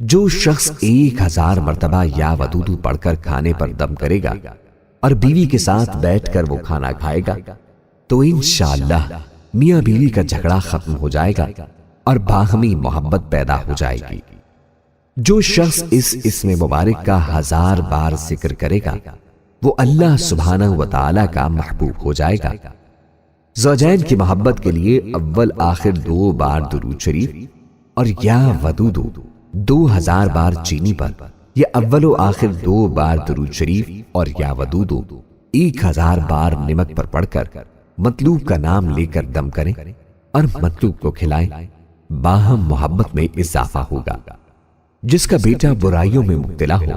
Speaker 2: جو شخص 1000 مرتبہ یا ودودو پڑھ کر کھانے پر دم کرے گا اور بیوی کے ساتھ بیٹھ کر وہ کھانا کھائے گا تو انشاءاللہ میاں بیوی کا جھگڑا ختم ہو جائے گا اور باہمی محبت پیدا ہو جائے گی۔ جو شخص اس اسم مبارک کا 1000 بار ذکر کرے گا وہ اللہ سبحانہ و تعالی کا محبوب ہو جائے گا۔ زوجین کی محبت کے لیے اول آخر 2 بار درود شریف اور یا ودودو 2000 بار چینی پر یا اول و آخر 2 بار درود شریف اور یا ودودو 1000 بار نمک پر پڑھ کر مطلوب کا نام لے کر دم کریں اور مطلوب کو کھلائیں، باہم محبت میں اضافہ ہوگا۔ جس کا بیٹا برائیوں میں مبتلا ہو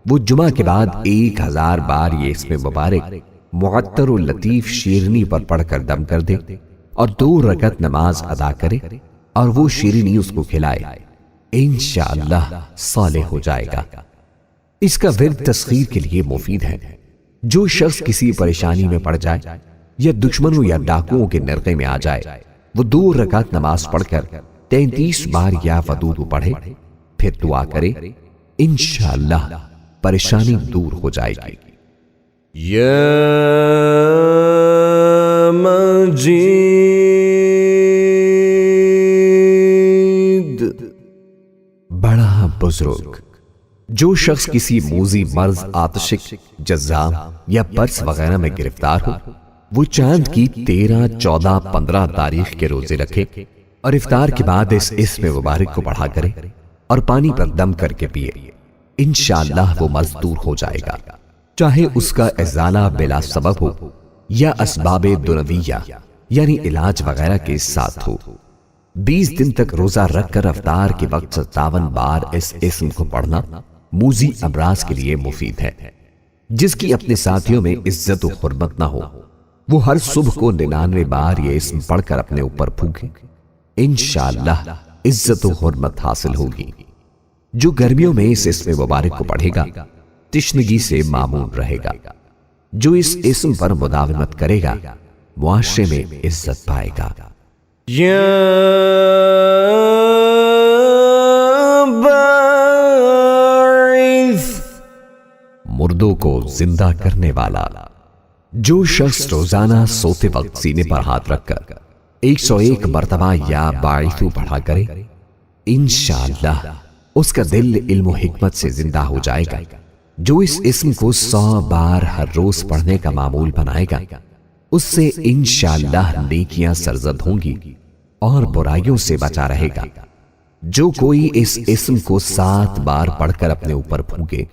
Speaker 2: وہ جمعہ کے بعد 1000 بار یہ اسم مبارک معطر و لطیف شیرنی پر پڑھ کر دم کر دے اور 2 رکعت نماز ادا کرے اور وہ شیرنی اس کو کھلائے انشاءاللہ صالح ہو جائے گا۔ اس کا ورد تسخیر کے لیے مفید ہے۔ جو شخص کسی پریشانی میں پڑ جائے یا دشمنوں یا ڈاکوؤں کے نرغے میں آ جائے وہ 2 رکعت نماز پڑھ کر 33 بار یا ودود پڑھے پھر دعا کرے انشاءاللہ پریشانی دور ہو جائے گی۔
Speaker 1: یا مجید،
Speaker 2: بزرگ، جو شخص کسی موذی مرض، آتشک، جذام یا برس وغیرہ میں گرفتار ہو، وہ چاند کی 13، 14، 15 تاریخ کے روزے رکھے اور افطار کے بعد اس اسم مبارک کو پڑھا کرے اور پانی پر دم کر کے پیے، انشاءاللہ وہ مرض دور ہو جائے گا، چاہے اس کا ازالہ بلا سبب ہو یا اسباب دنویہ یعنی علاج وغیرہ کے ساتھ ہو۔ 20 دن تک روزہ رکھ کر افطار کے وقت 57 بار اس اسم کو پڑھنا موذی امراض کے لیے مفید ہے۔ جس کی اپنے ساتھیوں میں عزت و حرمت نہ ہو، وہ ہر صبح کو 99 بار یہ اسم پڑھ کر اپنے اوپر پھونکے، انشاءاللہ عزت و حرمت حاصل ہوگی۔ جو گرمیوں میں اس اسم مبارک کو پڑھے گا تشنگی سے معمون رہے گا۔ جو اس اسم پر مداومت کرے گا معاشرے میں عزت پائے گا۔
Speaker 1: یا باعث،
Speaker 2: مردوں کو زندہ کرنے والا۔ جو شخص روزانہ سوتے وقت سینے پر ہاتھ رکھ کر 101 مرتبہ یا باعثو پڑھا کرے، انشاءاللہ اس کا دل علم و حکمت سے زندہ ہو جائے گا۔ جو اس اسم کو 100 بار ہر روز پڑھنے کا معمول بنائے گا، اس سے انشاءاللہ نیکیاں سرزد ہوں گی اور برائیوں سے بچا رہے گا۔ جو کوئی اس اسم کو 7 بار پڑھ کر اپنے اوپر پھونکے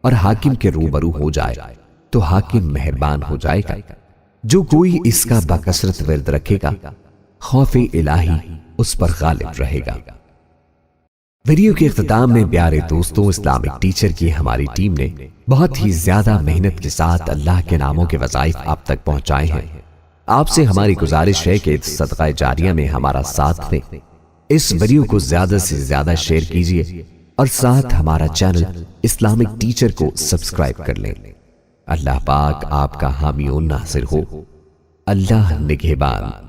Speaker 2: اور حاکم کے روبرو ہو جائے تو حاکم مہربان ہو جائے گا۔ جو کوئی اس کا بکثرت ورد رکھے گا، خوف الہی اس پر غالب رہے گا۔ ویڈیو کے اختتام میں پیارے دوستوں، اسلامک ٹیچر کی ہماری ٹیم نے بہت ہی زیادہ محنت کے ساتھ اللہ کے ناموں کے وظائف آپ تک پہنچائے ہیں۔ آپ سے ہماری گزارش ہے کہ صدقہ جاریہ میں ہمارا ساتھ دیں، اس ویڈیو کو زیادہ سے زیادہ شیئر کیجیے اور ساتھ ہمارا چینل اسلامک ٹیچر کو سبسکرائب کر لیں۔ اللہ پاک آپ کا حامی و ناصر ہو۔ اللہ نگہبان۔